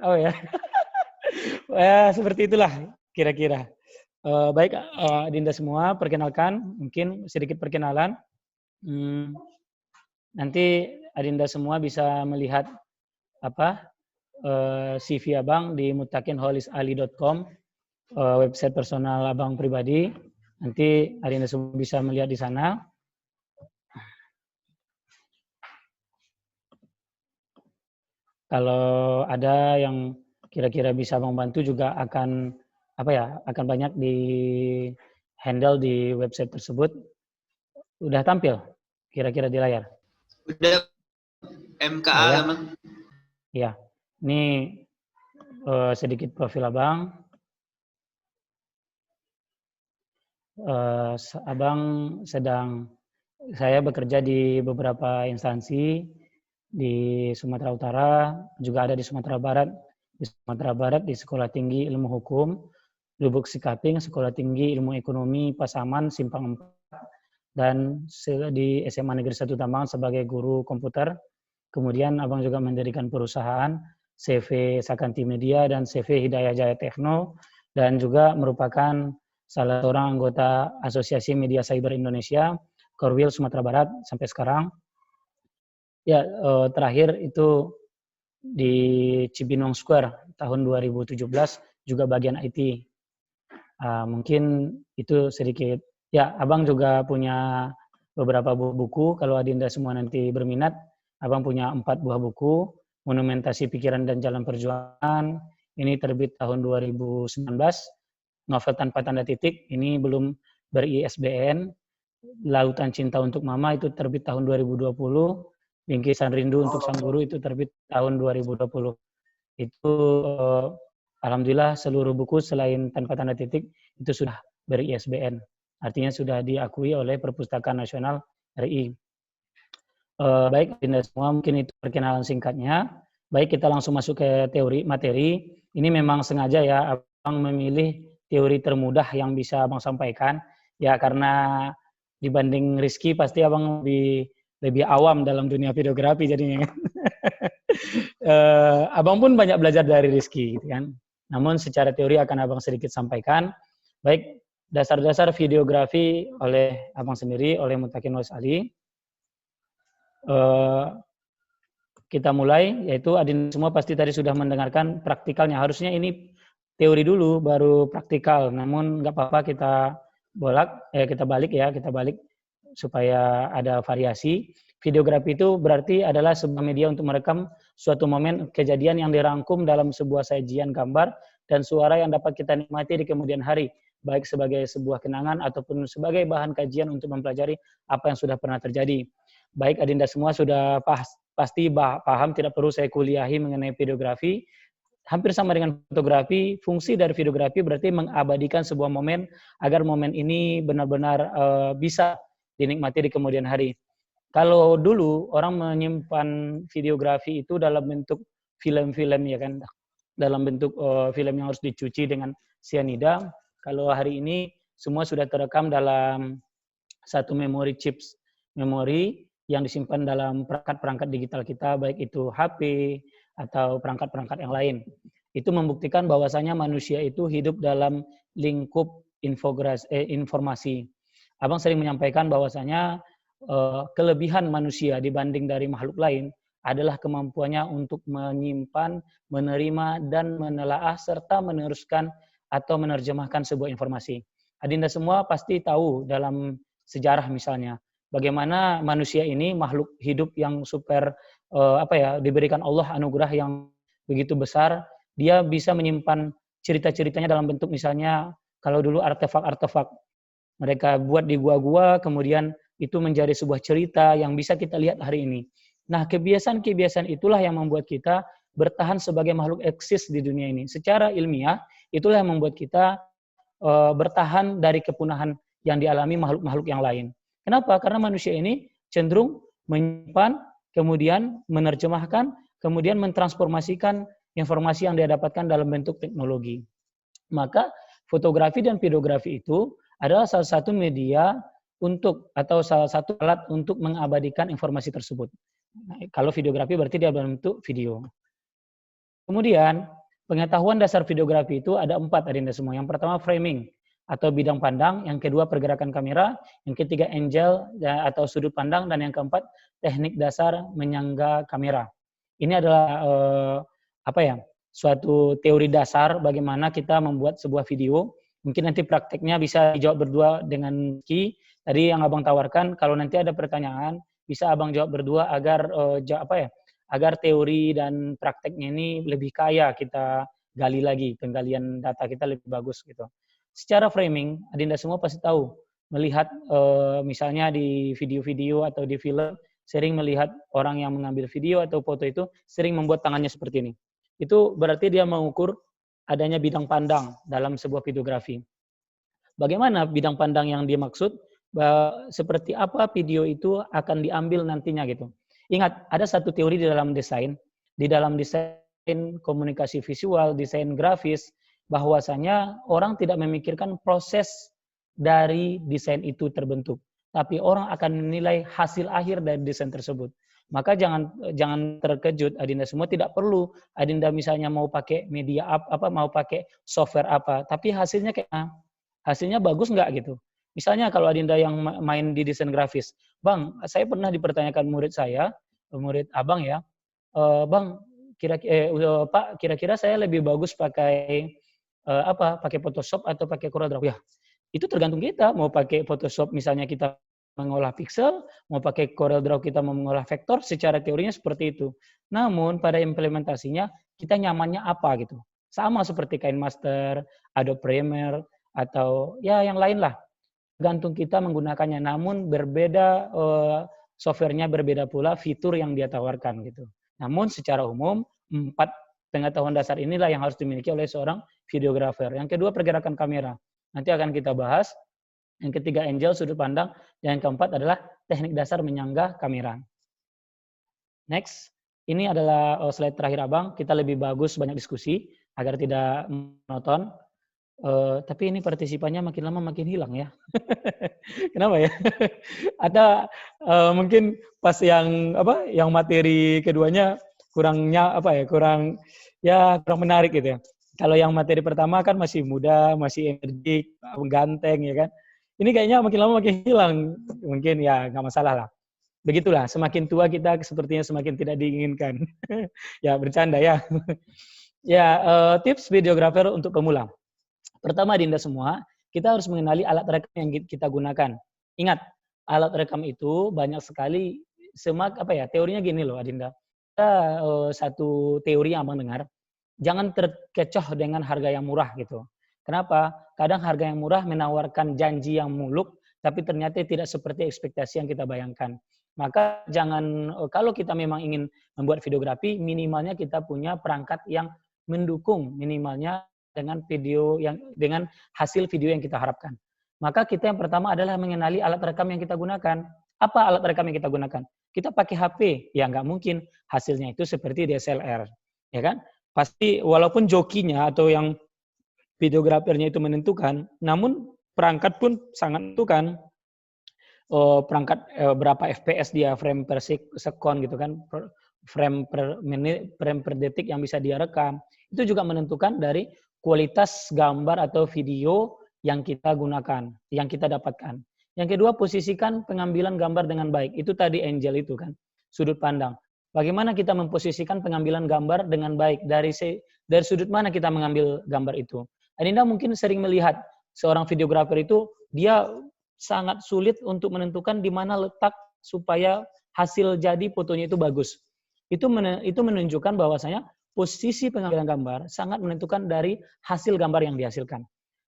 ya seperti itulah kira-kira. Baik Dinda semua, perkenalkan mungkin sedikit perkenalan. Nanti Adinda semua bisa melihat CV Abang di mutakinholisali.com, website personal Abang pribadi. Nanti Adinda semua bisa melihat di sana. Kalau ada yang kira-kira bisa Abang bantu juga akan banyak di handle di website tersebut. Udah tampil kira-kira di layar. Udah MKA ya. Bang. Ya. Ini sedikit profil Abang. Saya bekerja di beberapa instansi di Sumatera Utara, juga ada di Sumatera Barat. Di Sumatera Barat di Sekolah Tinggi Ilmu Hukum, Lubuk Sikaping, Sekolah Tinggi Ilmu Ekonomi Pasaman Simpang 4, dan di SMA Negeri 1 Tambangan sebagai guru komputer. Kemudian Abang juga mendirikan perusahaan CV Sakanti Media dan CV Hidayah Jaya Tekno, dan juga merupakan salah seorang anggota Asosiasi Media Cyber Indonesia, Korwil Sumatera Barat sampai sekarang. Ya, terakhir itu di Cibinong Square tahun 2017 juga bagian IT. Mungkin itu sedikit. Ya, Abang juga punya beberapa buku. Kalau Adinda semua nanti berminat, Abang punya 4 buah buku. Monumentasi Pikiran dan Jalan Perjuangan, ini terbit tahun 2019. Novel Tanpa Tanda Titik, ini belum ber-ISBN. Lautan Cinta untuk Mama itu terbit tahun 2020, Bingkisan Rindu untuk Sang Guru itu terbit tahun 2020. Itu alhamdulillah seluruh buku selain tanpa tanda titik itu sudah ber-ISBN. Artinya sudah diakui oleh Perpustakaan Nasional RI. Baik, Dinda semua, mungkin itu perkenalan singkatnya. Baik, kita langsung masuk ke teori materi. Ini memang sengaja ya, Abang memilih teori termudah yang bisa Abang sampaikan. Ya, karena dibanding Rizky, pasti Abang lebih awam dalam dunia videografi jadinya. Abang pun banyak belajar dari Rizky, gitu kan. Namun secara teori akan Abang sedikit sampaikan. Baik, dasar-dasar videografi oleh Abang sendiri, oleh Mutakin Waris Ali. Kita mulai, yaitu Adin semua pasti tadi sudah mendengarkan praktikalnya. Harusnya ini teori dulu, baru praktikal. Namun nggak apa-apa, kita balik supaya ada variasi. Videografi itu berarti adalah sebuah media untuk merekam suatu momen kejadian yang dirangkum dalam sebuah sajian gambar dan suara yang dapat kita nikmati di kemudian hari, baik sebagai sebuah kenangan ataupun sebagai bahan kajian untuk mempelajari apa yang sudah pernah terjadi. Baik, Adinda semua sudah pasti paham, tidak perlu saya kuliahi mengenai videografi. Hampir sama dengan fotografi, fungsi dari videografi berarti mengabadikan sebuah momen agar momen ini benar-benar bisa dinikmati di kemudian hari. Kalau dulu orang menyimpan videografi itu dalam bentuk film-film ya kan, dalam bentuk film yang harus dicuci dengan cyanida. Kalau hari ini semua sudah terekam dalam satu memory chips, memori yang disimpan dalam perangkat-perangkat digital kita, baik itu HP atau perangkat-perangkat yang lain. Itu membuktikan bahwasanya manusia itu hidup dalam lingkup informasi. Abang sering menyampaikan bahwasanya kelebihan manusia dibanding dari makhluk lain adalah kemampuannya untuk menyimpan, menerima, dan menelaah serta meneruskan atau menerjemahkan sebuah informasi. Adinda semua pasti tahu dalam sejarah misalnya, bagaimana manusia ini makhluk hidup yang super diberikan Allah anugerah yang begitu besar. Dia bisa menyimpan cerita-ceritanya dalam bentuk misalnya kalau dulu artefak-artefak mereka buat di gua-gua, kemudian itu menjadi sebuah cerita yang bisa kita lihat hari ini. Nah, kebiasaan-kebiasaan itulah yang membuat kita bertahan sebagai makhluk eksis di dunia ini. Secara ilmiah, itulah yang membuat kita bertahan dari kepunahan yang dialami makhluk-makhluk yang lain. Kenapa? Karena manusia ini cenderung menyimpan, kemudian menerjemahkan, kemudian mentransformasikan informasi yang dia dapatkan dalam bentuk teknologi. Maka fotografi dan videografi itu adalah salah satu media atau salah satu alat untuk mengabadikan informasi tersebut. Nah, kalau videografi berarti dia dalam bentuk video. Kemudian pengetahuan dasar videografi itu ada 4 Adinda semua. Yang pertama framing atau bidang pandang, yang kedua pergerakan kamera, yang ketiga angle atau sudut pandang, dan yang keempat teknik dasar menyangga kamera. Ini adalah suatu teori dasar bagaimana kita membuat sebuah video. Mungkin nanti prakteknya bisa dijawab berdua dengan Ki. Tadi yang Abang tawarkan, kalau nanti ada pertanyaan, bisa Abang jawab berdua agar agar teori dan prakteknya ini lebih kaya kita gali lagi, penggalian data kita lebih bagus gitu. Secara framing, Adinda semua pasti tahu, melihat misalnya di video-video atau di film, sering melihat orang yang mengambil video atau foto itu sering membuat tangannya seperti ini. Itu berarti dia mengukur adanya bidang pandang dalam sebuah videografi. Bagaimana bidang pandang yang dimaksud? Seperti apa video itu akan diambil nantinya gitu. Ingat, ada satu teori di dalam desain komunikasi visual, desain grafis, bahwasanya orang tidak memikirkan proses dari desain itu terbentuk, tapi orang akan menilai hasil akhir dari desain tersebut. Maka jangan terkejut Adinda semua, tidak perlu Adinda misalnya mau pakai media mau pakai software apa, tapi hasilnya bagus nggak gitu. Misalnya kalau Adinda yang main di desain grafis, Bang, saya pernah dipertanyakan murid Abang ya, Bang, Pak, kira-kira saya lebih bagus pakai pakai Photoshop atau pakai CorelDRAW? Ya, itu tergantung kita, mau pakai Photoshop misalnya kita mengolah pixel, mau pakai CorelDRAW kita mau mengolah vektor, secara teorinya seperti itu. Namun pada implementasinya kita nyamannya apa gitu. Sama seperti KineMaster, Adobe Premiere, atau ya yang lain lah. tergantung kita menggunakannya. Namun berbeda softwarenya berbeda pula fitur yang dia tawarkan gitu. Namun secara umum 4 pengetahuan dasar inilah yang harus dimiliki oleh seorang videografer. Yang kedua pergerakan kamera. Nanti akan kita bahas. Yang ketiga angle sudut pandang. Yang keempat adalah teknik dasar menyanggah kamera. Next, ini adalah slide terakhir Abang. Kita lebih bagus banyak diskusi agar tidak monoton. Tapi ini partisipannya makin lama makin hilang ya. Kenapa ya? Ada mungkin pas yang materi keduanya kurang menarik gitu ya. Kalau yang materi pertama kan masih muda, masih energik, ganteng ya kan. Ini kayaknya makin lama makin hilang. Mungkin ya nggak masalah lah. Begitulah, semakin tua kita sepertinya semakin tidak diinginkan. Ya bercanda ya. Ya, tips videografer untuk pemula. Pertama Dinda semua, kita harus mengenali alat rekam yang kita gunakan. Ingat, alat rekam itu banyak sekali teorinya gini loh Adinda. Kita satu teori yang Abang dengar, jangan terkecoh dengan harga yang murah gitu. Kenapa? Kadang harga yang murah menawarkan janji yang muluk, tapi ternyata tidak seperti ekspektasi yang kita bayangkan. Maka jangan, kalau kita memang ingin membuat videografi, minimalnya kita punya perangkat yang mendukung minimalnya dengan hasil video yang kita harapkan. Maka kita yang pertama adalah mengenali alat rekam yang kita gunakan. Apa alat rekam yang kita gunakan? Kita pakai HP, ya nggak mungkin hasilnya itu seperti DSLR, ya kan? Pasti walaupun jokinya atau yang videografernya itu menentukan, namun perangkat pun sangat menentukan. Perangkat berapa FPS dia, frame per second gitu kan, frame per menit, frame per detik yang bisa dia rekam. Itu juga menentukan dari kualitas gambar atau video yang kita gunakan, yang kita dapatkan. Yang kedua, posisikan pengambilan gambar dengan baik. Itu tadi angle itu kan, sudut pandang. Bagaimana kita memposisikan pengambilan gambar dengan baik? Dari sudut mana kita mengambil gambar itu? Adinda mungkin sering melihat seorang videografer itu, dia sangat sulit untuk menentukan di mana letak supaya hasil jadi fotonya itu bagus. Itu menunjukkan bahwasanya posisi pengambilan gambar sangat menentukan dari hasil gambar yang dihasilkan.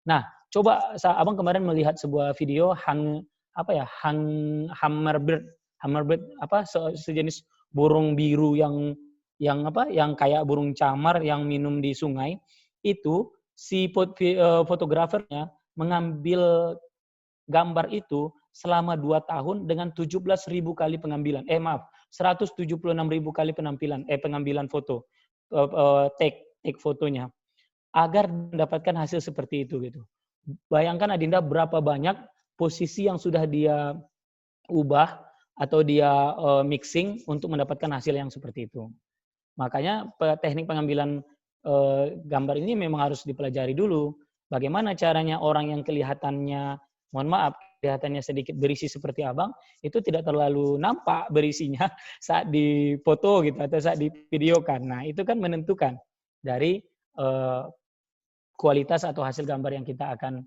Nah, coba Abang kemarin melihat sebuah video hammerbird sejenis burung biru yang kayak burung camar yang minum di sungai. Itu si fotografernya mengambil gambar itu selama 2 tahun dengan 17.000 kali pengambilan. 176.000 kali pengambilan foto. Take fotonya agar mendapatkan hasil seperti itu gitu. Bayangkan Adinda berapa banyak posisi yang sudah dia ubah atau dia mixing untuk mendapatkan hasil yang seperti itu. Makanya teknik pengambilan gambar ini memang harus dipelajari dulu. Bagaimana caranya orang yang kelihatannya sedikit berisi seperti Abang, itu tidak terlalu nampak berisinya saat difoto gitu atau saat divideokan. Nah, itu kan menentukan dari kualitas atau hasil gambar yang kita akan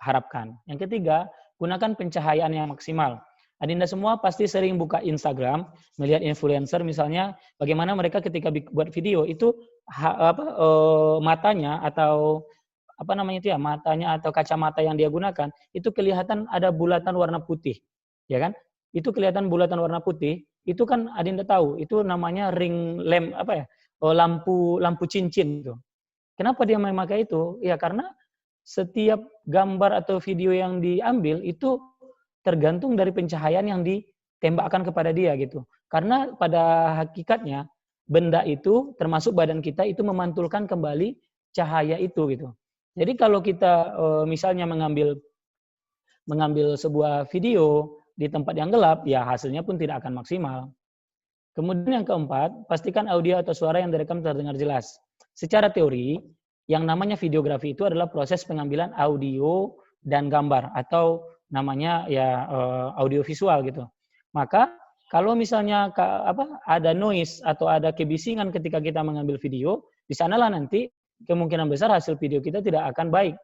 harapkan. Yang ketiga, gunakan pencahayaan yang maksimal. Adinda semua pasti sering buka Instagram, melihat influencer misalnya, bagaimana mereka ketika buat video itu matanya atau matanya atau kacamata yang dia gunakan itu kelihatan ada bulatan warna putih, ya kan? Itu kelihatan bulatan warna putih, itu kan Adinda tahu, itu namanya ring lamp lampu cincin itu. Kenapa dia memakai itu? Ya karena setiap gambar atau video yang diambil itu tergantung dari pencahayaan yang ditembakkan kepada dia gitu. Karena pada hakikatnya benda itu termasuk badan kita itu memantulkan kembali cahaya itu gitu. Jadi kalau kita misalnya mengambil sebuah video di tempat yang gelap, ya hasilnya pun tidak akan maksimal. Kemudian yang keempat, pastikan audio atau suara yang direkam terdengar jelas. Secara teori, yang namanya videografi itu adalah proses pengambilan audio dan gambar atau namanya audio visual gitu. Maka kalau misalnya ada noise atau ada kebisingan ketika kita mengambil video, di sanalah nanti kemungkinan besar hasil video kita tidak akan baik.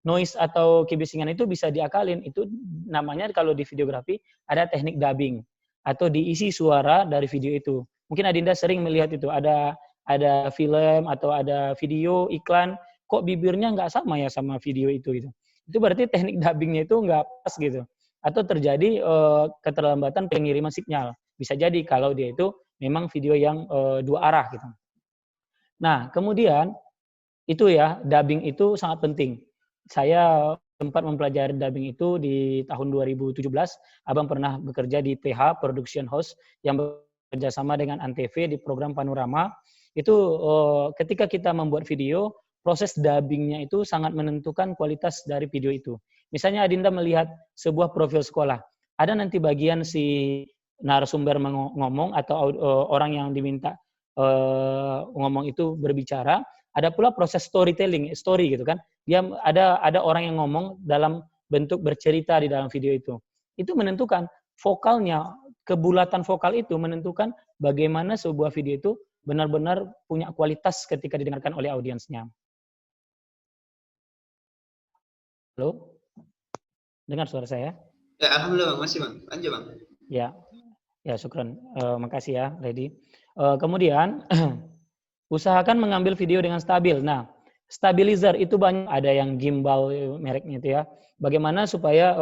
Noise atau kebisingan itu bisa diakalin. Itu namanya kalau di videografi ada teknik dubbing atau diisi suara dari video itu. Mungkin Adinda sering melihat itu. Ada film atau ada video iklan, kok bibirnya nggak sama ya sama video itu gitu. itu berarti teknik dubbingnya itu nggak pas gitu. Atau terjadi keterlambatan pengiriman sinyal. Bisa jadi kalau dia itu memang video yang 2 arah gitu. Nah, kemudian itu ya, dubbing itu sangat penting. Saya sempat mempelajari dubbing itu di tahun 2017. Abang pernah bekerja di PH, Production House, yang bekerja sama dengan Antv di program Panorama. Itu ketika kita membuat video, proses dubbingnya itu sangat menentukan kualitas dari video itu. Misalnya Adinda melihat sebuah profil sekolah, ada nanti bagian si narasumber ngomong atau orang yang diminta ngomong itu berbicara, ada pula proses storytelling, story gitu kan. Dia ada orang yang ngomong dalam bentuk bercerita di dalam video itu. Itu menentukan vokalnya, kebulatan vokal itu menentukan bagaimana sebuah video itu benar-benar punya kualitas ketika didengarkan oleh audiensnya. Halo? Dengar suara saya? Ya, alhamdulillah Bang, masih Bang. Lanjut Bang. Ya, syukran. Makasih ya, Lady. Kemudian usahakan mengambil video dengan stabil. Nah, stabilizer itu banyak, ada yang gimbal mereknya itu ya. Bagaimana supaya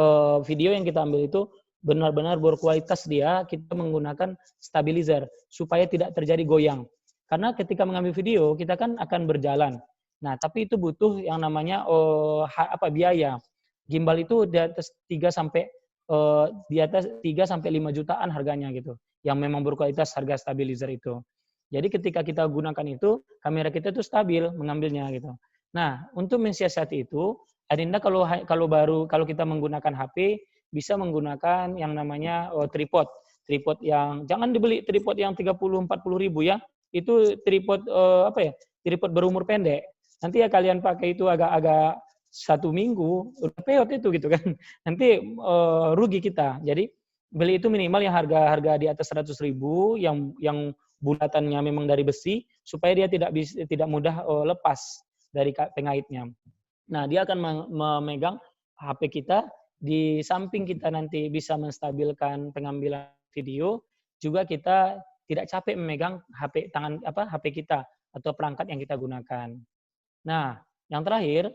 video yang kita ambil itu benar-benar berkualitas dia, kita menggunakan stabilizer supaya tidak terjadi goyang. Karena ketika mengambil video, kita kan akan berjalan. Nah, tapi itu butuh yang namanya biaya. Gimbal itu di atas 3 sampai 5 jutaan harganya gitu. Yang memang berkualitas harga stabilizer itu. Jadi ketika kita gunakan itu, kamera kita itu stabil mengambilnya gitu. Nah, untuk mensiasati itu, Adinda kalau kita menggunakan HP bisa menggunakan yang namanya tripod. Tripod yang jangan dibeli tripod yang 30-40 ribu ya. Itu tripod tripod berumur pendek. Nanti ya kalian pakai itu agak-agak 1 minggu udah peot itu gitu kan. Nanti rugi kita. Jadi beli itu minimal yang harga di atas 100 ribu yang bulatannya memang dari besi supaya dia tidak mudah lepas dari pengaitnya. Nah, dia akan memegang HP kita, di samping kita nanti bisa menstabilkan pengambilan video, juga kita tidak capek memegang HP kita atau perangkat yang kita gunakan. Nah, yang terakhir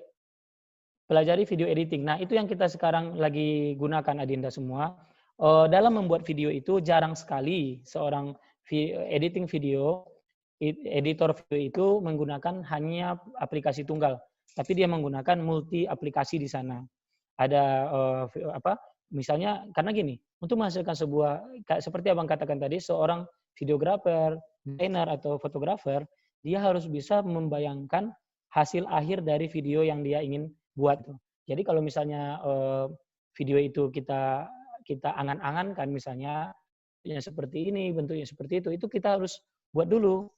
pelajari video editing. Nah, itu yang kita sekarang lagi gunakan Adinda semua. Dalam membuat video itu jarang sekali seorang editing video, editor video itu menggunakan hanya aplikasi tunggal, tapi dia menggunakan multi aplikasi di sana. Ada misalnya karena gini, untuk menghasilkan seperti Abang katakan tadi, seorang videografer, desainer atau fotografer, dia harus bisa membayangkan hasil akhir dari video yang dia ingin buat. Jadi kalau misalnya video itu kita angan-angankan misalnya seperti ini, bentuknya seperti itu kita harus buat dulu.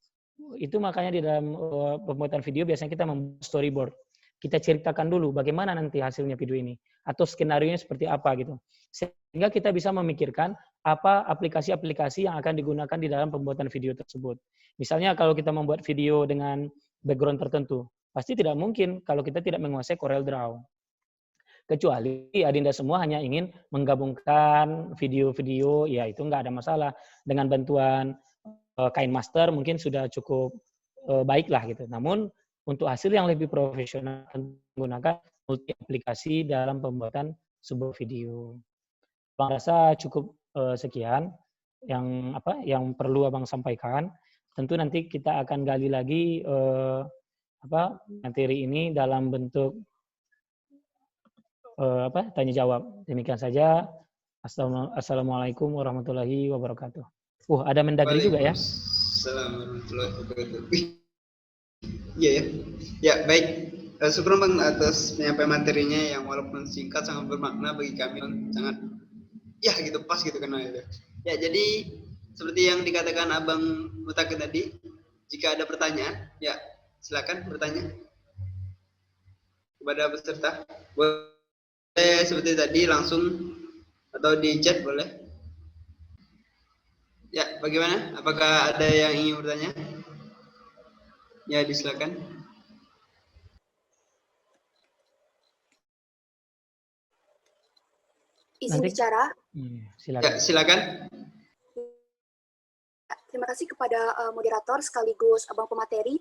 Itu makanya di dalam pembuatan video biasanya kita membuat storyboard. Kita ceritakan dulu bagaimana nanti hasilnya video ini atau skenario-nya seperti apa gitu. Sehingga kita bisa memikirkan apa aplikasi-aplikasi yang akan digunakan di dalam pembuatan video tersebut. Misalnya kalau kita membuat video dengan background tertentu, pasti tidak mungkin kalau kita tidak menguasai CorelDRAW. Kecuali Adinda semua hanya ingin menggabungkan video-video, ya itu nggak ada masalah. Dengan bantuan KineMaster mungkin sudah cukup baik lah gitu. Namun untuk hasil yang lebih profesional menggunakan multi aplikasi dalam pembuatan sebuah video. Abang rasa cukup sekian yang perlu Abang sampaikan. Tentu nanti kita akan gali lagi materi ini dalam bentuk tanya jawab. Demikian saja. Assalamualaikum warahmatullahi wabarakatuh. Ada Mendagri juga ya. Assalamualaikum warahmatullahi wabarakatuh. Iya ya. Ya, baik. Syukur Bang atas penyampaian materinya yang walaupun singkat sangat bermakna bagi kami, sangat ya gitu pas gitu kan ya. Ya, jadi seperti yang dikatakan Abang Mutakin tadi, jika ada pertanyaan, ya silakan bertanya kepada peserta. Boleh seperti tadi langsung atau di chat boleh. Ya, bagaimana? Apakah ada yang ingin bertanya? Ya, disilakan. Izin bicara. Silakan. Ya, silakan. Terima kasih kepada moderator sekaligus Abang pemateri.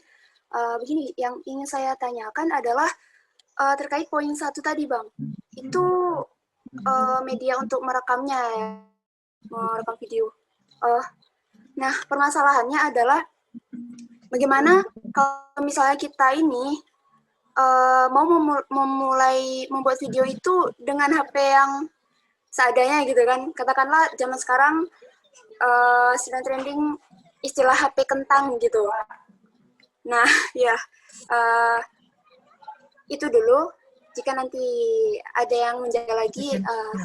Begini, yang ingin saya tanyakan adalah terkait poin 1 tadi, Bang. Itu media untuk merekamnya ya, merekam video. Nah, permasalahannya adalah bagaimana kalau misalnya kita ini mau memulai membuat video itu dengan HP yang seadanya gitu kan. Katakanlah zaman sekarang sedang trending istilah HP kentang gitu. Nah, ya itu dulu. Jika nanti ada yang menjaga lagi,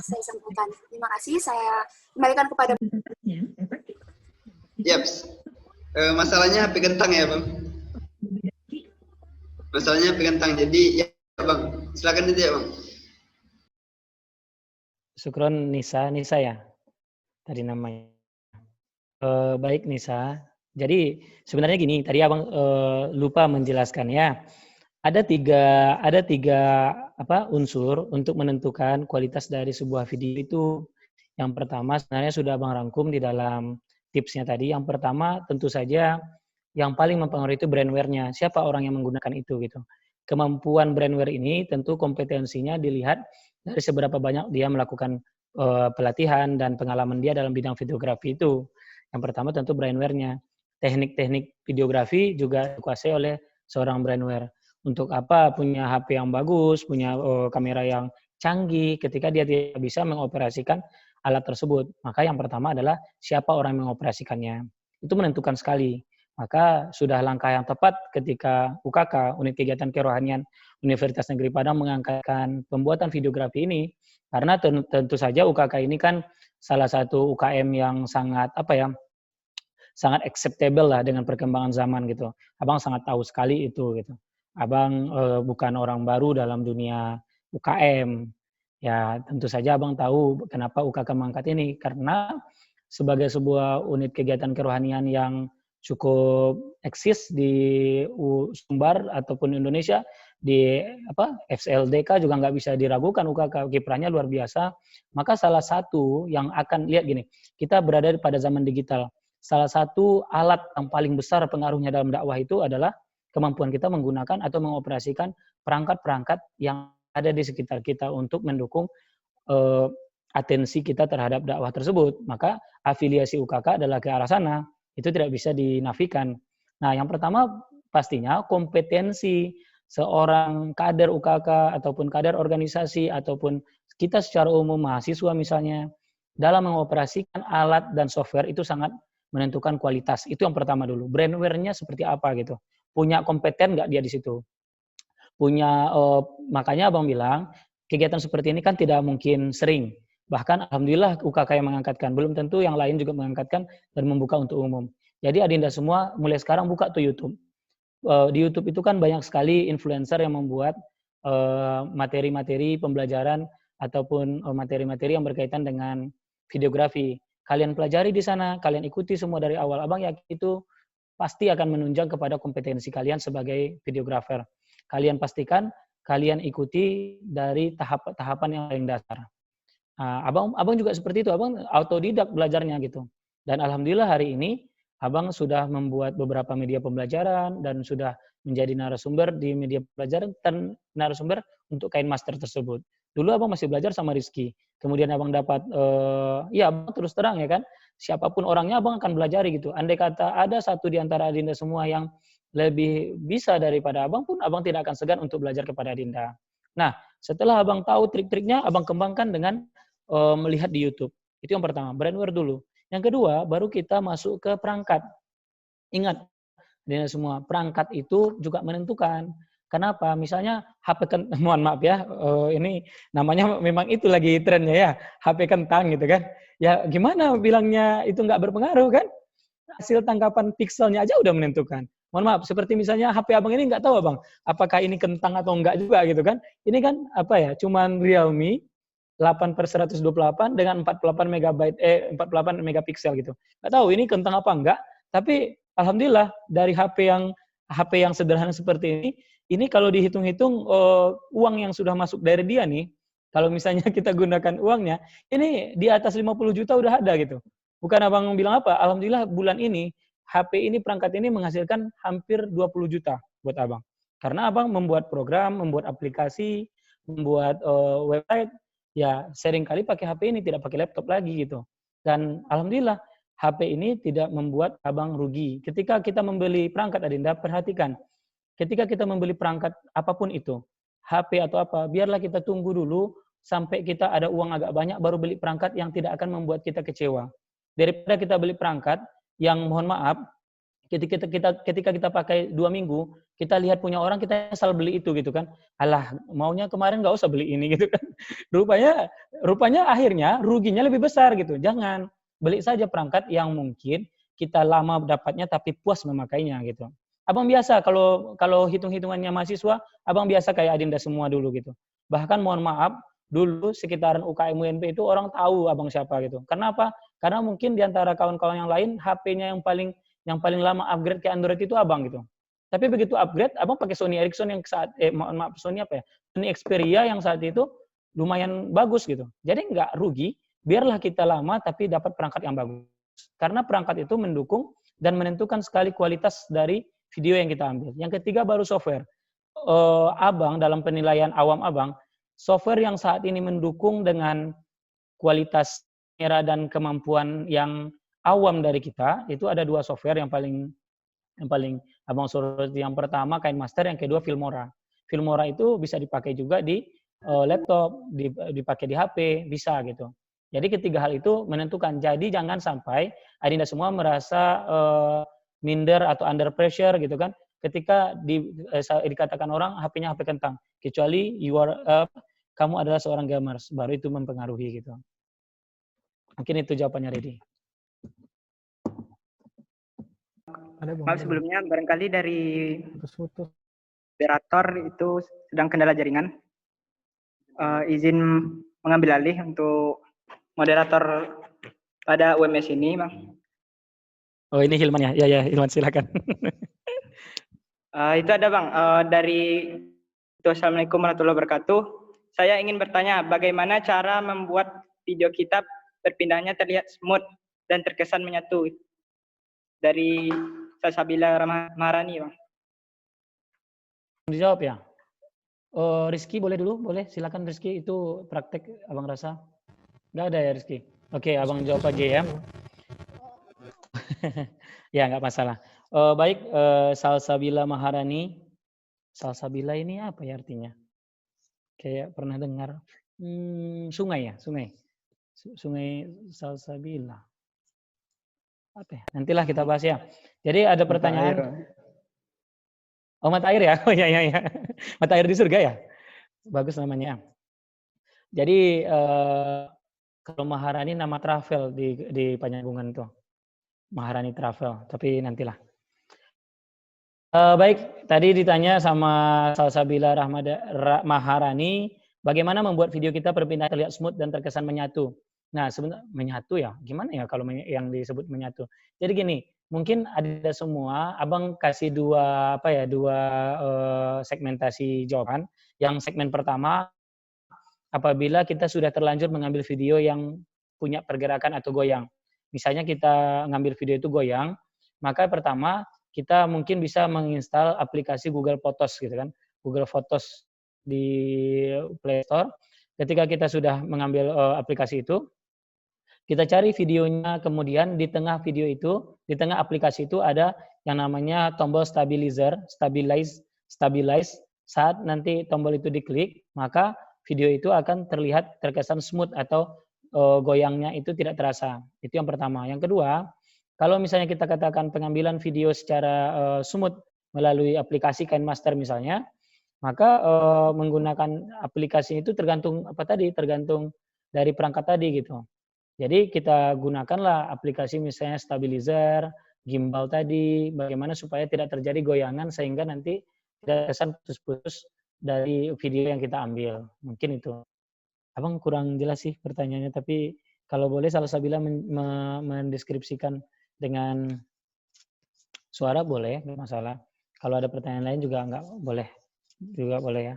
saya sampaikan. Terima kasih. Saya kembalikan kepada. Yaps. Masalahnya HP kentang ya, Bang. Masalahnya HP kentang. Jadi ya, Bang. Silakan itu ya, Bang. Syukron Nisa ya tadi namanya. Baik Nisa. Jadi sebenarnya gini, tadi abang lupa menjelaskan ya. Ada tiga unsur untuk menentukan kualitas dari sebuah video itu. Yang pertama sebenarnya sudah abang rangkum di dalam tipsnya tadi. Yang pertama tentu saja yang paling mempengaruhi itu brandware-nya. Siapa orang yang menggunakan itu gitu. Kemampuan brandware ini tentu kompetensinya dilihat dari seberapa banyak dia melakukan pelatihan dan pengalaman dia dalam bidang videografi itu. Yang pertama tentu brandware-nya. Teknik-teknik videografi juga dikuasai oleh seorang brandware. Untuk apa punya HP yang bagus, punya kamera yang canggih ketika dia tidak bisa mengoperasikan alat tersebut. Maka yang pertama adalah siapa orang yang mengoperasikannya. Itu menentukan sekali. Maka sudah langkah yang tepat ketika UKK, Unit Kegiatan Kerohanian Universitas Negeri Padang mengangkatkan pembuatan videografi ini. Karena tentu saja UKK ini kan salah satu UKM yang sangat sangat acceptable lah dengan perkembangan zaman gitu. Abang sangat tahu sekali itu gitu. Abang bukan orang baru dalam dunia UKM. Ya tentu saja abang tahu kenapa UKK mengangkat ini. Karena sebagai sebuah unit kegiatan kerohanian yang cukup eksis di Sumbar ataupun Indonesia, di FCLDK juga nggak bisa diragukan UKK, kiprahnya luar biasa. Maka salah satu yang akan, lihat gini, kita berada pada zaman digital. Salah satu alat yang paling besar pengaruhnya dalam dakwah itu adalah kemampuan kita menggunakan atau mengoperasikan perangkat-perangkat yang ada di sekitar kita untuk mendukung atensi kita terhadap dakwah tersebut. Maka afiliasi UKK adalah ke arah sana. Itu tidak bisa dinafikan. Nah, yang pertama pastinya kompetensi seorang kader UKK ataupun kader organisasi ataupun kita secara umum mahasiswa misalnya dalam mengoperasikan alat dan software itu sangat menentukan kualitas. Itu yang pertama dulu. Brandware-nya seperti apa gitu. Punya kompeten nggak dia di situ? Punya, makanya abang bilang, kegiatan seperti ini kan tidak mungkin sering. Bahkan alhamdulillah UKK yang mengangkatkan. Belum tentu yang lain juga mengangkatkan dan membuka untuk umum. Jadi adinda semua mulai sekarang buka tuh YouTube. Di YouTube itu kan banyak sekali influencer yang membuat materi-materi pembelajaran ataupun materi-materi yang berkaitan dengan videografi. Kalian pelajari di sana, kalian ikuti semua dari awal. Abang yakin itu pasti akan menunjang kepada kompetensi kalian sebagai videografer. Kalian pastikan, kalian ikuti dari tahapan yang paling dasar. Abang juga seperti itu, abang autodidak belajarnya gitu. Dan alhamdulillah hari ini, abang sudah membuat beberapa media pembelajaran dan sudah menjadi narasumber di media pembelajaran dan narasumber untuk kain master tersebut. Dulu abang masih belajar sama Rizky. Kemudian abang dapat, ya abang terus terang ya kan, siapapun orangnya abang akan belajari gitu. Andai kata ada satu di antara adinda semua yang lebih bisa daripada abang pun, abang tidak akan segan untuk belajar kepada adinda. Nah, setelah abang tahu trik-triknya, abang kembangkan dengan melihat di YouTube. Itu yang pertama, brandware dulu. Yang kedua, baru kita masuk ke perangkat. Ingat, adinda semua, perangkat itu juga menentukan. Kenapa? Misalnya HP mohon maaf ya, ini namanya memang itu lagi trennya ya, HP kentang gitu kan. Ya gimana bilangnya itu nggak berpengaruh kan? Hasil tangkapan pikselnya aja udah menentukan. Mohon maaf, seperti misalnya HP abang ini nggak tahu abang, apakah ini kentang atau enggak juga gitu kan. Ini kan cuman Realme 8/128 dengan 48 megapiksel gitu. Nggak tahu ini kentang apa enggak, tapi alhamdulillah dari HP yang sederhana seperti ini kalau dihitung-hitung uang yang sudah masuk dari dia nih, kalau misalnya kita gunakan uangnya, ini di atas 50 juta udah ada gitu. Bukan abang bilang apa, alhamdulillah bulan ini, HP ini, perangkat ini menghasilkan hampir 20 juta buat abang. Karena Abang membuat program, membuat aplikasi, membuat website, ya seringkali pakai HP ini, tidak pakai laptop lagi gitu. Dan alhamdulillah HP ini tidak membuat Abang rugi. Ketika kita membeli perangkat, Adinda, perhatikan. Ketika kita membeli perangkat apapun itu, HP atau apa, biarlah kita tunggu dulu sampai kita ada uang agak banyak baru beli perangkat yang tidak akan membuat kita kecewa. Daripada kita beli perangkat yang mohon maaf, ketika kita pakai 2 minggu, kita lihat punya orang, kita asal beli itu gitu kan. Alah, maunya kemarin nggak usah beli ini gitu kan. Rupanya akhirnya ruginya lebih besar gitu. Jangan, beli saja perangkat yang mungkin kita lama dapatnya tapi puas memakainya gitu. Abang biasa kalau hitung-hitungannya mahasiswa, abang biasa kayak Adinda semua dulu gitu. Bahkan mohon maaf, dulu sekitaran UKM UNP itu orang tahu abang siapa gitu. Karena apa? Karena mungkin di antara kawan-kawan yang lain HP-nya yang paling lama upgrade ke Android itu abang gitu. Tapi begitu upgrade, abang pakai Sony Ericsson yang Sony apa ya? Sony Xperia yang saat itu lumayan bagus gitu. Jadi nggak rugi, biarlah kita lama tapi dapat perangkat yang bagus. Karena perangkat itu mendukung dan menentukan sekali kualitas dari video yang kita ambil. Yang ketiga baru software. Abang dalam penilaian awam abang, software yang saat ini mendukung dengan kualitas kamera dan kemampuan yang awam dari kita, itu ada 2 software yang paling abang soroti. Yang pertama KineMaster, yang kedua Filmora. Filmora itu bisa dipakai juga di laptop, dipakai di HP, bisa gitu. Jadi ketiga hal itu menentukan. Jadi jangan sampai Adinda semua merasa minder atau under pressure gitu kan. Ketika dikatakan orang HP-nya HP kentang, kecuali kamu adalah seorang gamers, baru itu mempengaruhi gitu. Mungkin itu jawabannya, Redi. Maaf sebelumnya, barangkali dari Putus-putus. moderator itu sedang kendala jaringan. Izin mengambil alih untuk moderator pada UMS ini, Bang. Oh, ini Hilman ya? Ya, Hilman silakan. Itu ada, Bang. Dari Assalamualaikum warahmatullahi wabarakatuh. Saya ingin bertanya, bagaimana cara membuat video kita berpindahnya terlihat smooth dan terkesan menyatu? Dari Salsabila Maharani, Bang. Dijawab ya? Rizky boleh dulu? Boleh, silakan Rizky. Itu praktek abang rasa? Nggak ada ya Rizky? Oke, abang jawab aja ya. Ya, nggak masalah. Baik, Salsabila Maharani. Salsabila ini apa ya artinya? Kayak pernah dengar. Sungai ya? Sungai. Sungai Salsabila. Apa ya? Nantilah kita bahas ya. Jadi ada pertanyaan. Oh, mata air ya? Oh ya. Mata air di surga ya? Bagus namanya. Jadi kalau Maharani nama travel di Panjanggungan tuh. Maharani Travel, tapi nantilah. Baik, tadi ditanya sama Salsabila Maharani, bagaimana membuat video kita perpindahan terlihat smooth dan terkesan menyatu. Nah, sebenarnya menyatu ya, gimana ya kalau yang disebut menyatu? Jadi gini, mungkin ada semua, abang kasih dua segmentasi jawaban. Yang segmen pertama, apabila kita sudah terlanjur mengambil video yang punya pergerakan atau goyang. Misalnya kita ngambil video itu goyang, maka pertama kita mungkin bisa menginstal aplikasi Google Photos gitu kan, Google Photos di Play Store. Ketika kita sudah mengambil aplikasi itu, kita cari videonya, kemudian di tengah video itu, di tengah aplikasi itu ada yang namanya tombol stabilize. Saat nanti tombol itu diklik, maka video itu akan terlihat terkesan smooth atau goyangnya itu tidak terasa. Itu yang pertama. Yang kedua, kalau misalnya kita katakan pengambilan video secara smooth melalui aplikasi KineMaster misalnya, maka menggunakan aplikasi itu tergantung tergantung dari perangkat tadi gitu. Jadi kita gunakanlah aplikasi misalnya stabilizer, gimbal tadi, bagaimana supaya tidak terjadi goyangan sehingga nanti tidak kesan putus-putus dari video yang kita ambil. Mungkin itu. Abang kurang jelas sih pertanyaannya, tapi kalau boleh Salsabila mendeskripsikan dengan suara boleh, nggak masalah. Kalau ada pertanyaan lain juga boleh ya.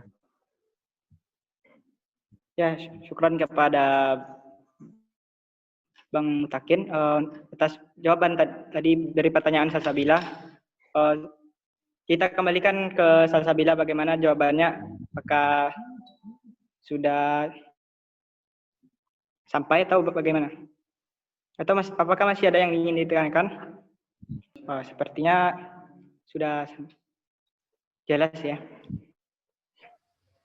Ya, syukran kepada Bang Mutakin atas jawaban tadi dari pertanyaan Salsabila. kita kembalikan ke Salsabila bagaimana jawabannya. Apakah sudah sampai atau bagaimana? Atau apakah masih ada yang ingin ditekankan? Sepertinya sudah jelas ya.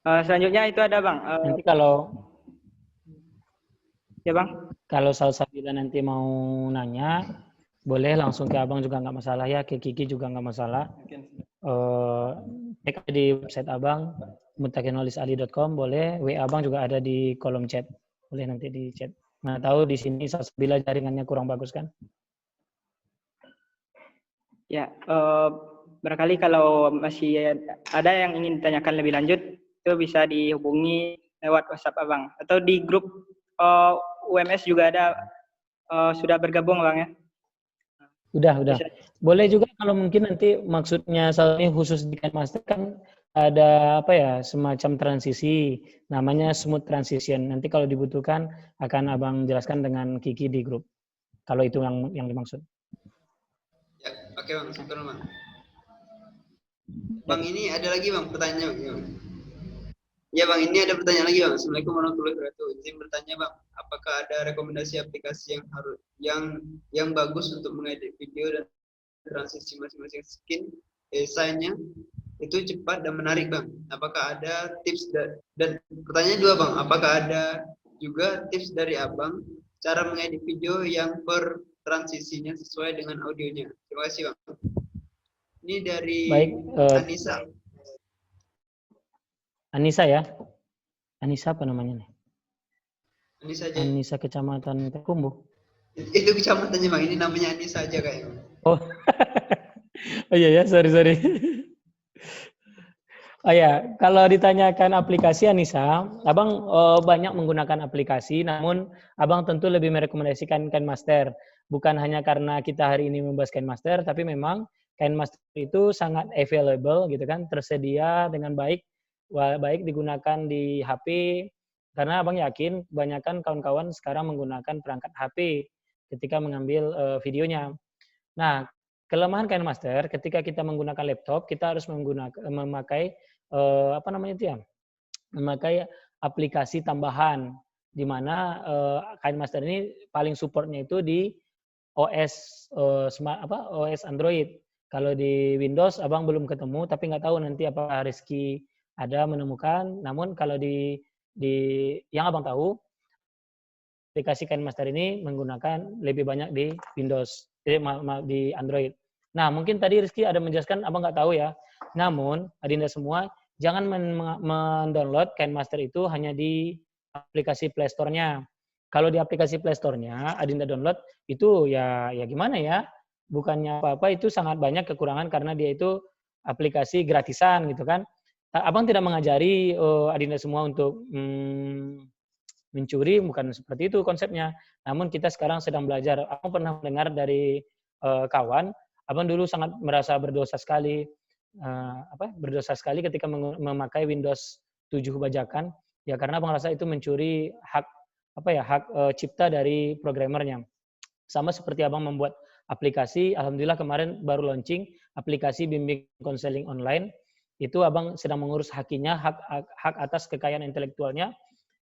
Selanjutnya itu ada Bang. Nanti kalau Ya Bang. Kalau Salsabila nanti mau nanya, boleh langsung ke Abang juga nggak masalah ya, ke Kiki juga nggak masalah. Cek di website Abang, mutakinulisali.com, boleh. WA Abang juga ada di kolom chat, boleh nanti di chat. Nah, tahu di sini Salsabila jaringannya kurang bagus kan? Ya, barangkali kalau masih ada yang ingin ditanyakan lebih lanjut, itu bisa dihubungi lewat WhatsApp Abang. Atau di grup UMS juga ada, sudah bergabung Bang ya? Udah. Bisa. Boleh juga kalau mungkin nanti maksudnya ini khusus di KineMaster kan ada apa ya, semacam transisi, namanya smooth transition. Nanti kalau dibutuhkan akan Abang jelaskan dengan Kiki di grup. Kalau itu yang dimaksud. Ya, oke Bang, syukur Bang. Bang, ini ada lagi Bang pertanyaan Bang. Ya Bang, ini ada pertanyaan lagi Bang. Assalamualaikum warahmatullahi wabarakatuh. Izin bertanya Bang, apakah ada rekomendasi aplikasi yang bagus untuk mengedit video dan transisi masing-masing skin desainnya itu cepat dan menarik Bang? Apakah ada tips dan pertanyaan dua Bang, apakah ada juga tips dari Abang cara mengedit video yang per transisinya sesuai dengan audionya? Terima kasih Bang. Ini dari Anissa. Anissa ya? Anissa apa namanya nih? Anissa aja. Anissa Kecamatan Pakumbu. Itu kecamatannya Bang, ini namanya Anissa aja kayaknya. Oh, oh iya ya, sorry. Oh ya, kalau ditanyakan aplikasi Anissa, Abang banyak menggunakan aplikasi, namun Abang tentu lebih merekomendasikan KineMaster. Bukan hanya karena kita hari ini membahas KineMaster, tapi memang KineMaster itu sangat available gitu kan, tersedia dengan baik digunakan di HP, karena Abang yakin kebanyakan kawan-kawan sekarang menggunakan perangkat HP ketika mengambil videonya. Nah, kelemahan KineMaster ketika kita menggunakan laptop, kita harus memakai memakai aplikasi tambahan, di mana KineMaster ini paling supportnya itu di OS OS Android. Kalau di Windows Abang belum ketemu, tapi nggak tahu nanti apakah Rizky ada menemukan. Namun kalau di yang Abang tahu, aplikasi KineMaster ini menggunakan lebih banyak di Windows, di Android. Nah, mungkin tadi Rizky ada menjelaskan, Abang nggak tahu ya. Namun, adinda semua, jangan mendownload KineMaster itu hanya di aplikasi Play Store-nya. Kalau di aplikasi Play Store-nya, adinda download, itu ya gimana ya, bukannya apa-apa, itu sangat banyak kekurangan karena dia itu aplikasi gratisan gitu kan. Abang tidak mengajari adinda semua untuk mencuri, bukan seperti itu konsepnya. Namun kita sekarang sedang belajar. Aku pernah mendengar dari kawan, Abang dulu sangat merasa berdosa sekali, berdosa sekali ketika memakai Windows 7 bajakan, ya karena Abang rasa itu mencuri hak cipta dari programmernya. Sama seperti Abang membuat aplikasi, alhamdulillah kemarin baru launching aplikasi bimbing konseling online. Itu Abang sedang mengurus hakinya, hak atas kekayaan intelektualnya.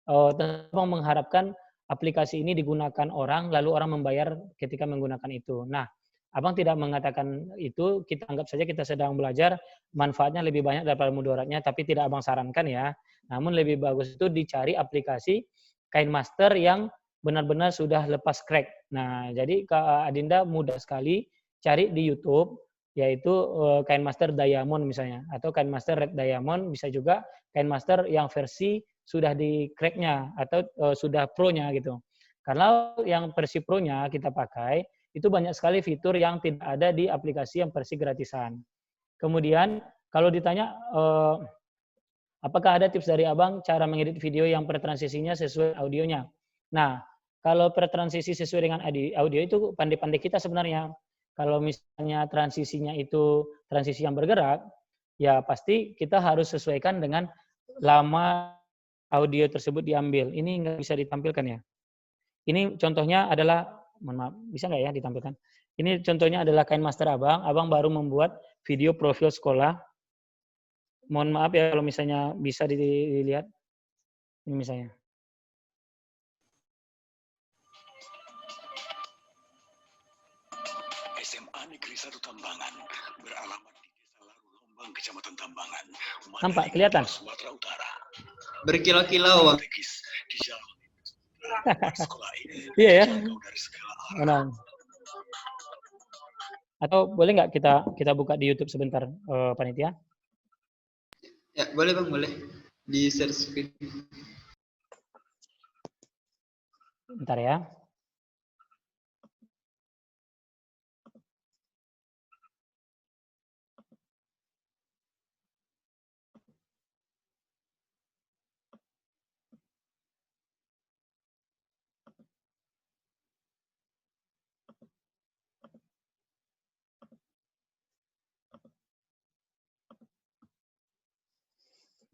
Abang mengharapkan aplikasi ini digunakan orang, lalu orang membayar ketika menggunakan itu. Nah, Abang tidak mengatakan itu, kita anggap saja kita sedang belajar, manfaatnya lebih banyak daripada mudaratnya, tapi tidak Abang sarankan ya. Namun lebih bagus itu dicari aplikasi KineMaster yang benar-benar sudah lepas crack. Nah, jadi Kak Adinda mudah sekali cari di YouTube, yaitu KineMaster Diamond misalnya, atau KineMaster Red Diamond, bisa juga KineMaster yang versi sudah di crack-nya atau sudah pro-nya gitu. Karena yang versi pro-nya kita pakai, itu banyak sekali fitur yang tidak ada di aplikasi yang versi gratisan. Kemudian kalau ditanya apakah ada tips dari Abang cara mengedit video yang per transisinya sesuai audionya? Nah, kalau per transisi sesuai dengan audio itu pandai-pandai kita sebenarnya. Kalau misalnya transisinya itu transisi yang bergerak, ya pasti kita harus sesuaikan dengan lama audio tersebut diambil. Ini nggak bisa ditampilkan ya. Ini contohnya adalah, mohon maaf, bisa nggak ya ditampilkan? Ini contohnya adalah KineMaster Abang. Abang baru membuat video profil sekolah. Mohon maaf ya kalau misalnya bisa dilihat. Ini misalnya. SMA Negeri 1 Tambangan beralamat di Desa Laru Lombang, Kecamatan Tambangan, Nampak, kelihatan? Sumatera Utara. Berkilau-kilau, Bang. Strategis di jalan sekolah ini. Iya ya. Jangkau dari segala arah. Mana? Atau boleh nggak kita buka di YouTube sebentar, panitia? Ya, boleh Bang, boleh. Di share screen. Bentar ya.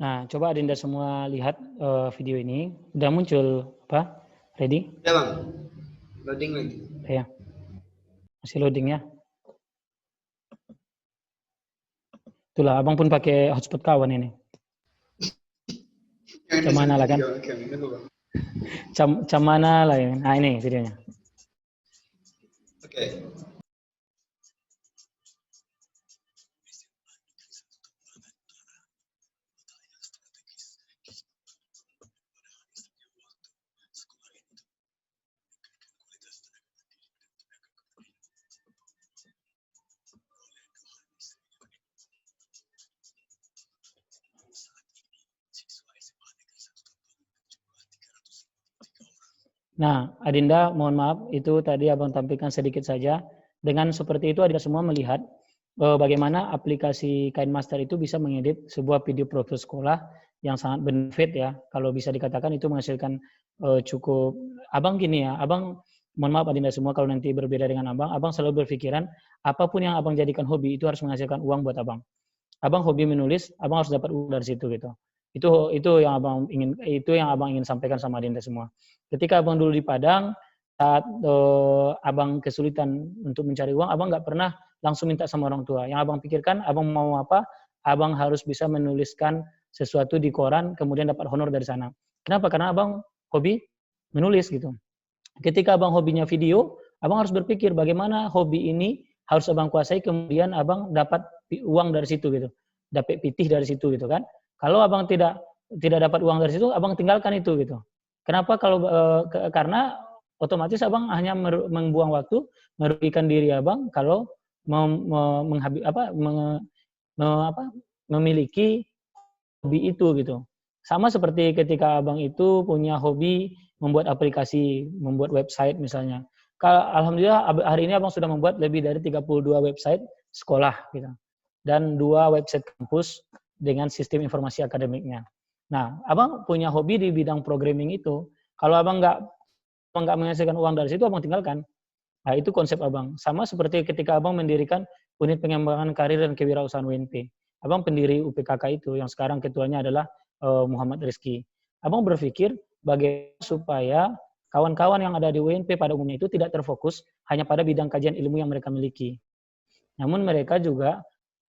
Nah, coba Adinda semua lihat video ini. Udah muncul, apa? Ready? Ya Bang. Loading lagi. Ya. Masih loading ya. Itulah, abang pun pakai hotspot kawan ini. Camana lah kan? Camana lah ya. Nah ini videonya. Oke. Nah, Adinda, mohon maaf, itu tadi abang tampilkan sedikit saja. Dengan seperti itu, Adinda semua melihat bagaimana aplikasi KainMaster itu bisa mengedit sebuah video profil sekolah yang sangat benefit ya. Kalau bisa dikatakan itu menghasilkan cukup. Abang gini ya, abang mohon maaf Adinda semua kalau nanti berbeda dengan abang selalu berpikiran apapun yang abang jadikan hobi itu harus menghasilkan uang buat abang. Abang hobi menulis, abang harus dapat uang dari situ gitu. Itu yang abang ingin sampaikan sama Adinda semua. Ketika abang dulu di Padang, saat abang kesulitan untuk mencari uang, abang nggak pernah langsung minta sama orang tua. Yang abang pikirkan, abang mau apa, abang harus bisa menuliskan sesuatu di koran, kemudian dapat honor dari sana. Kenapa? Karena abang hobi menulis gitu. Ketika abang hobinya video, abang harus berpikir bagaimana hobi ini harus abang kuasai, kemudian abang dapat uang dari situ gitu, dapat pitih dari situ gitu kan. Kalau abang tidak dapat uang dari situ, abang tinggalkan itu gitu. Kenapa? Karena otomatis abang hanya membuang waktu, merugikan diri abang kalau memiliki hobi itu gitu. Sama seperti ketika abang itu punya hobi membuat aplikasi, membuat website misalnya. Alhamdulillah hari ini abang sudah membuat lebih dari 32 website sekolah gitu. Dan 2 website kampus dengan sistem informasi akademiknya. Nah, abang punya hobi di bidang programming itu. Kalau abang nggak menghasilkan uang dari situ, abang tinggalkan. Nah, itu konsep abang. Sama seperti ketika abang mendirikan unit pengembangan karir dan kewirausahaan UNP. Abang pendiri UPKK itu, yang sekarang ketuanya adalah Muhammad Rizky. Abang berpikir bagaimana supaya kawan-kawan yang ada di UNP pada umumnya itu tidak terfokus hanya pada bidang kajian ilmu yang mereka miliki. Namun mereka juga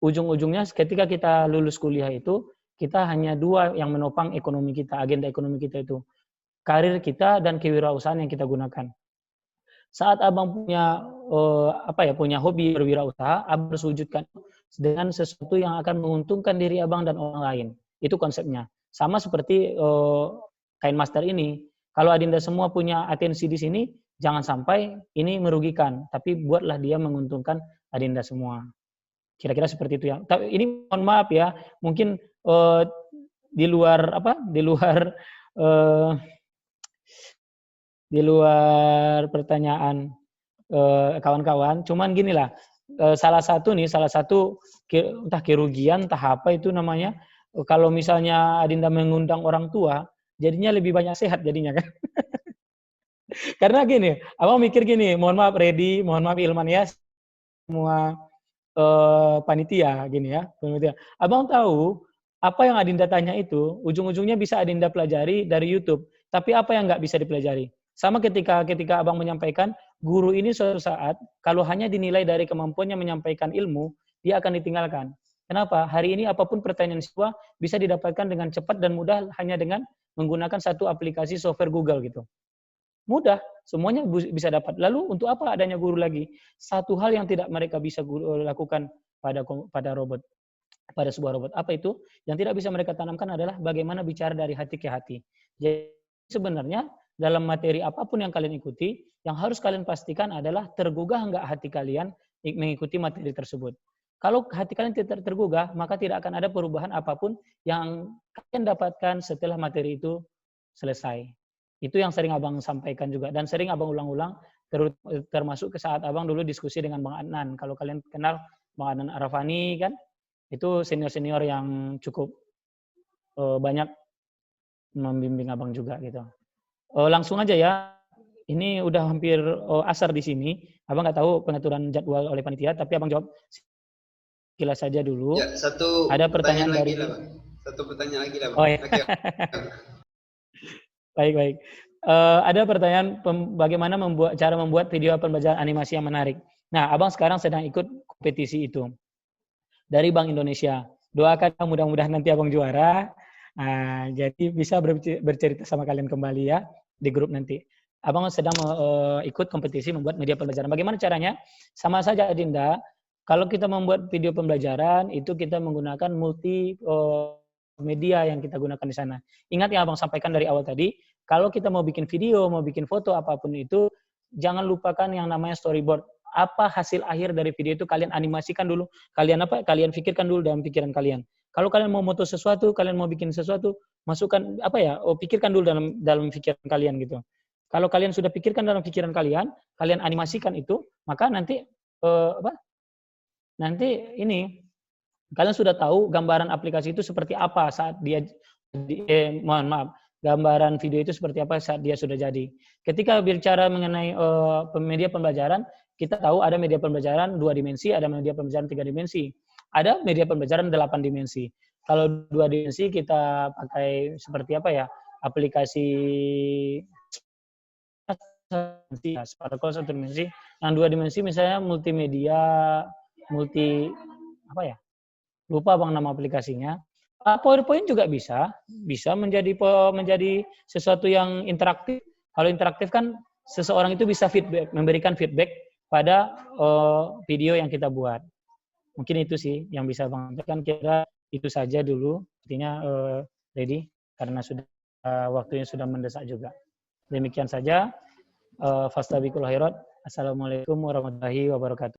ujung-ujungnya ketika kita lulus kuliah itu, kita hanya 2 yang menopang ekonomi kita, agenda ekonomi kita itu. Karir kita dan kewirausahaan yang kita gunakan. Saat abang punya hobi berwirausaha, abang harus wujudkan dengan sesuatu yang akan menguntungkan diri abang dan orang lain. Itu konsepnya. Sama seperti KainMaster ini. Kalau Adinda semua punya atensi di sini, jangan sampai ini merugikan, tapi buatlah dia menguntungkan Adinda semua. Kira-kira seperti itu ya. Tapi ini mohon maaf ya, mungkin di luar pertanyaan kawan-kawan. Cuman gini lah, salah satu entah kerugian, entah apa itu namanya. Kalau misalnya Adinda mengundang orang tua, jadinya lebih banyak sehat jadinya kan. Karena gini, abang mikir gini, mohon maaf Redi, mohon maaf Ilman ya, semua panitia gini ya, panitia. Abang tahu apa yang Adinda tanya itu ujung-ujungnya bisa Adinda pelajari dari YouTube, tapi apa yang nggak bisa dipelajari? Sama ketika abang menyampaikan, guru ini suatu saat kalau hanya dinilai dari kemampuannya menyampaikan ilmu, dia akan ditinggalkan. Kenapa? Hari ini apapun pertanyaan siswa bisa didapatkan dengan cepat dan mudah hanya dengan menggunakan satu aplikasi software Google gitu. Mudah, semuanya bisa dapat. Lalu untuk apa adanya guru lagi? Satu hal yang tidak mereka bisa lakukan pada robot, pada sebuah robot. Apa itu? Yang tidak bisa mereka tanamkan adalah bagaimana bicara dari hati ke hati. Jadi sebenarnya dalam materi apapun yang kalian ikuti, yang harus kalian pastikan adalah tergugah enggak hati kalian mengikuti materi tersebut. Kalau hati kalian tidak tergugah, maka tidak akan ada perubahan apapun yang kalian dapatkan setelah materi itu selesai. Itu yang sering Abang sampaikan juga, dan sering Abang ulang-ulang, termasuk ke saat Abang dulu diskusi dengan Bang Adnan. Kalau kalian kenal Bang Adnan Arafani kan, itu senior-senior yang cukup banyak membimbing Abang juga gitu. Langsung aja ya, ini udah hampir asar di sini. Abang nggak tahu pengaturan jadwal oleh panitia, tapi Abang jawab sekilas saja dulu. Ya, satu ada pertanyaan dari lagi lah, Bang. Satu pertanyaan lagi lah, Bang. Oh, ya. Oke. Baik. Ada pertanyaan bagaimana cara membuat video pembelajaran animasi yang menarik. Nah, Abang sekarang sedang ikut kompetisi itu dari Bank Indonesia. Doakan mudah-mudahan nanti Abang juara. Jadi bisa bercerita sama kalian kembali ya di grup nanti. Abang sedang ikut kompetisi membuat media pembelajaran. Bagaimana caranya? Sama saja Adinda. Kalau kita membuat video pembelajaran itu kita menggunakan multi media yang kita gunakan di sana. Ingat yang Abang sampaikan dari awal tadi, kalau kita mau bikin video, mau bikin foto apapun itu, jangan lupakan yang namanya storyboard. Apa hasil akhir dari video itu kalian animasikan dulu. Kalian pikirkan dulu dalam pikiran kalian. Kalau kalian mau moto sesuatu, kalian mau bikin sesuatu, masukkan pikirkan dulu dalam pikiran kalian gitu. Kalau kalian sudah pikirkan dalam pikiran kalian animasikan itu, maka nanti ini kalian sudah tahu gambaran aplikasi itu seperti apa saat dia gambaran video itu seperti apa saat dia sudah jadi. Ketika bicara mengenai media pembelajaran, kita tahu ada media pembelajaran 2 dimensi, ada media pembelajaran 3 dimensi. Ada media pembelajaran 8 dimensi. Kalau 2 dimensi kita pakai seperti apa ya? Aplikasi Sparkle 1 dimensi. Yang 2 dimensi misalnya multimedia, lupa Bang nama aplikasinya. PowerPoint juga bisa menjadi sesuatu yang interaktif. Kalau interaktif kan seseorang itu bisa memberikan feedback pada video yang kita buat. Mungkin itu sih yang bisa Bang sampaikan. Kira itu saja dulu. Artinya ready karena sudah waktunya sudah mendesak juga. Demikian saja. Fastabiqul khairat. Assalamualaikum warahmatullahi wabarakatuh.